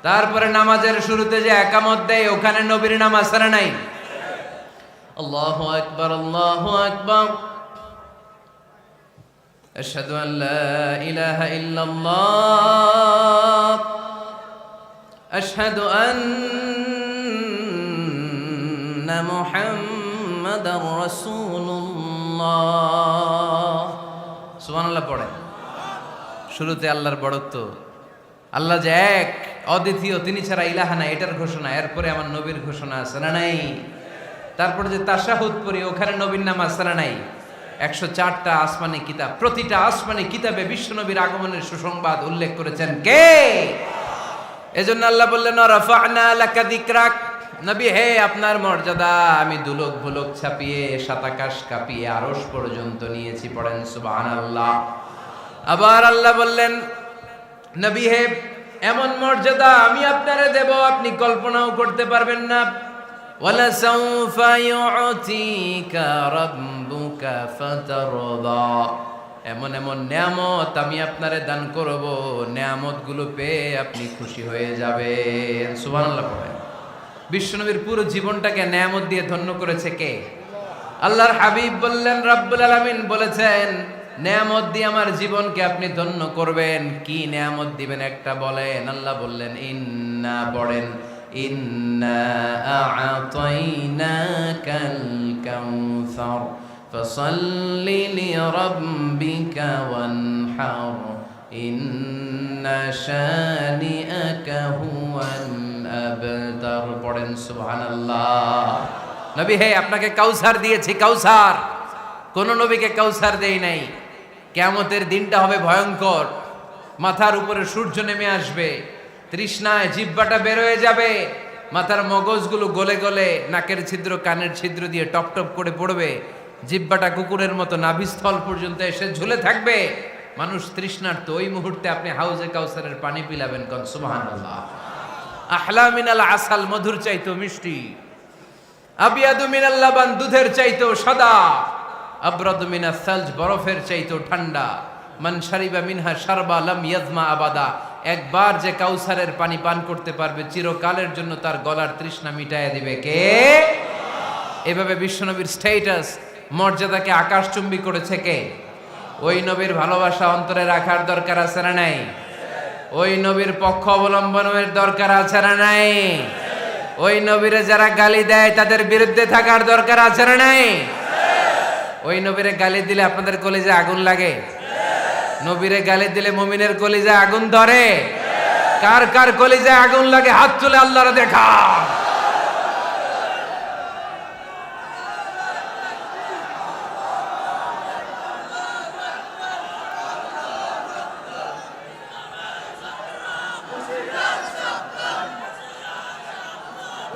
তারপরে নামাজের শুরুতে যে একামত দেয় ওখানে নবীর নাম আছে না নাই? আল্লাহু আকবার, আল্লাহু আকবার, আশহাদু আন লা ইলাহা ইল্লাল্লাহ, আশহাদু আন্না মুহাম্মাদার রাসূলুল্লাহ। সুবহানাল্লাহ পড়েন। শুরুতে আল্লাহর বড়ত্ব, আল্লাহ যে এক অদ্বিতীয়, তিনি ছাড়া ইলাহা নাই, এটার ঘোষণা। এরপরে আমার নবীর ঘোষণা আছে না নাই? তারপরে যে তাশাহুদ পড়ি ওখানে নবীর নাম আছে না নাই? 104টা আসমানি কিতাব, প্রতিটা আসমানি কিতাবে বিশ্বনবীর আগমনের সুসংবাদ উল্লেখ করেছেন কে? এজন্য আল্লাহ বললেন রাফা'না লাকা যিকরাক, নবী হে আপনার মর্যাদা আমি দুলক ভুলক ছাপিয়ে, সাত আকাশ কাঁপিয়ে আরশ পর্যন্ত নিয়েছি। পড়েন সুবহানাল্লাহ। আবার আল্লাহ বললেন নবী হে এমন মর্যাদা আমি আপনারে দেব আপনি কল্পনাও করতে পারবেন না। ওয়ালা সাউফা ইউতিকা রাব্বুকা ফাতারদা, এমন এমন নিয়ামত আমি আপনারে দান করব, নিয়ামতগুলো পেয়ে আপনি খুশি হয়ে যাবেন। সুবহানাল্লাহ পড়েন। বিশ্বনবীর পুরো জীবনটাকে নিয়ামত দিয়ে ধন্য করেছে কে? আল্লাহর হাবিব বললেন, রব্বুল আলামিন বলেছেন নিয়ামত দিয়ে আমার জীবনকে আপনি ধন্য করবেন। কি নিয়ামত দিবেন একটা বলেন? আল্লাহ বললেন ইন্না, পড়েন, ইন্না আ'তাইনাকাল কাউসার ফাসাল্লি লিরাব্বিকা ওয়ানহার ইন্না শানিআকা হুয়াল আবতার। পড়েন সুবহানাল্লাহ। নবী হে, আপনাকে কাউসার দিয়েছি, কাউসার। কোন নবীকে কাউসার দেই নাই। কিয়ামতের দিনটা হবে ভয়ঙ্কর। মাথার উপরে সূর্য নেমে আসবে, তৃষ্ণায় জিহ্বাটা বের হয়ে যাবে, মাথার মগজগুলো গলে গলে নাকের ছিদ্র কানের ছিদ্র দিয়ে টপ টপ করে পড়বে, জিহ্বাটা কুকুরের মতো নাভিস্থল পর্যন্ত এসে ঝুলে থাকবে। মানুষ তৃষ্ণার্ত। ওই মুহূর্তে আপনি হাউজে কাউসারের পানি পিলাবেন। কোন সুবহানাল্লাহ। আহলা মিনাল আসাল, মধুর চাইতো মিষ্টি। আবিয়াদু মিনাল লাবান, দুধের চাইতো সাদা। আবরাদু মিনাস সালজ, বরফের চাইতো ঠান্ডা। মান শারিবা মিনহা শারবা লাম ইয়াজমা আবাদা, একবার যে কাউসারের পানি পান করতে পারবে চিরকালের জন্য তার গলার তৃষ্ণা মিটাইয়া দিবে কে? এভাবে বিশ্বনবীর স্ট্যাটাস, মর্যাদাকে আকাশচুম্বী করেছে কে? ওই নবীর ভালোবাসা অন্তরে রাখার দরকার আছে না নাই? ওই নবীর পক্ষ অবলম্বনের দরকার আছে না নাই? ওই নবীরে যারা গালি দেয় তাদের বিরুদ্ধে থাকার দরকার আছে না নাই? ওই নবীরে গালি দিলে আপনাদের কলিজায় আগুন লাগে? নবীরে গালি দিলে মুমিনের কলিজায় আগুন ধরে? কার কার কলিজায় আগুন লাগে হাত তুলে আল্লাহরে দেখা।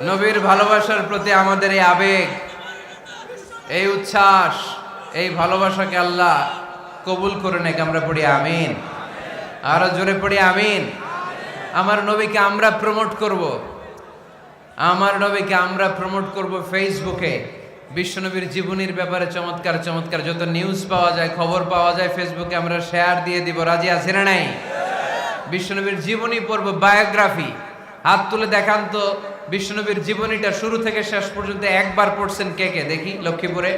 নবীর ভালোবাসার প্রতি আমাদের এই আবেগ, এই উচ্ছ্বাস, এই ভালোবাসাকে আল্লাহ কবুল করে নেক। আমরা পড়ি আমিন। আরো জোরে পড়ি আমিন। আমার নবীকে আমরা প্রমোট করব, আমার নবীকে আমরা প্রমোট করব ফেসবুকে। বিশ্বনবীর জীবনীর ব্যাপারে চমৎকার চমৎকার যত নিউজ পাওয়া যায়, খবর পাওয়া যায়, ফেসবুকে আমরা শেয়ার দিয়ে দিব। রাজি আছে না নাই? বিশ্বনবীর জীবনী পড়ব, বায়োগ্রাফি। হাত তুলে দেখান তো বিশ্বনবীর জীবনীটা শুরু থেকে শেষ পর্যন্ত একবার পড়ছেন কে কে, দেখি লক্ষ্মীপুরে।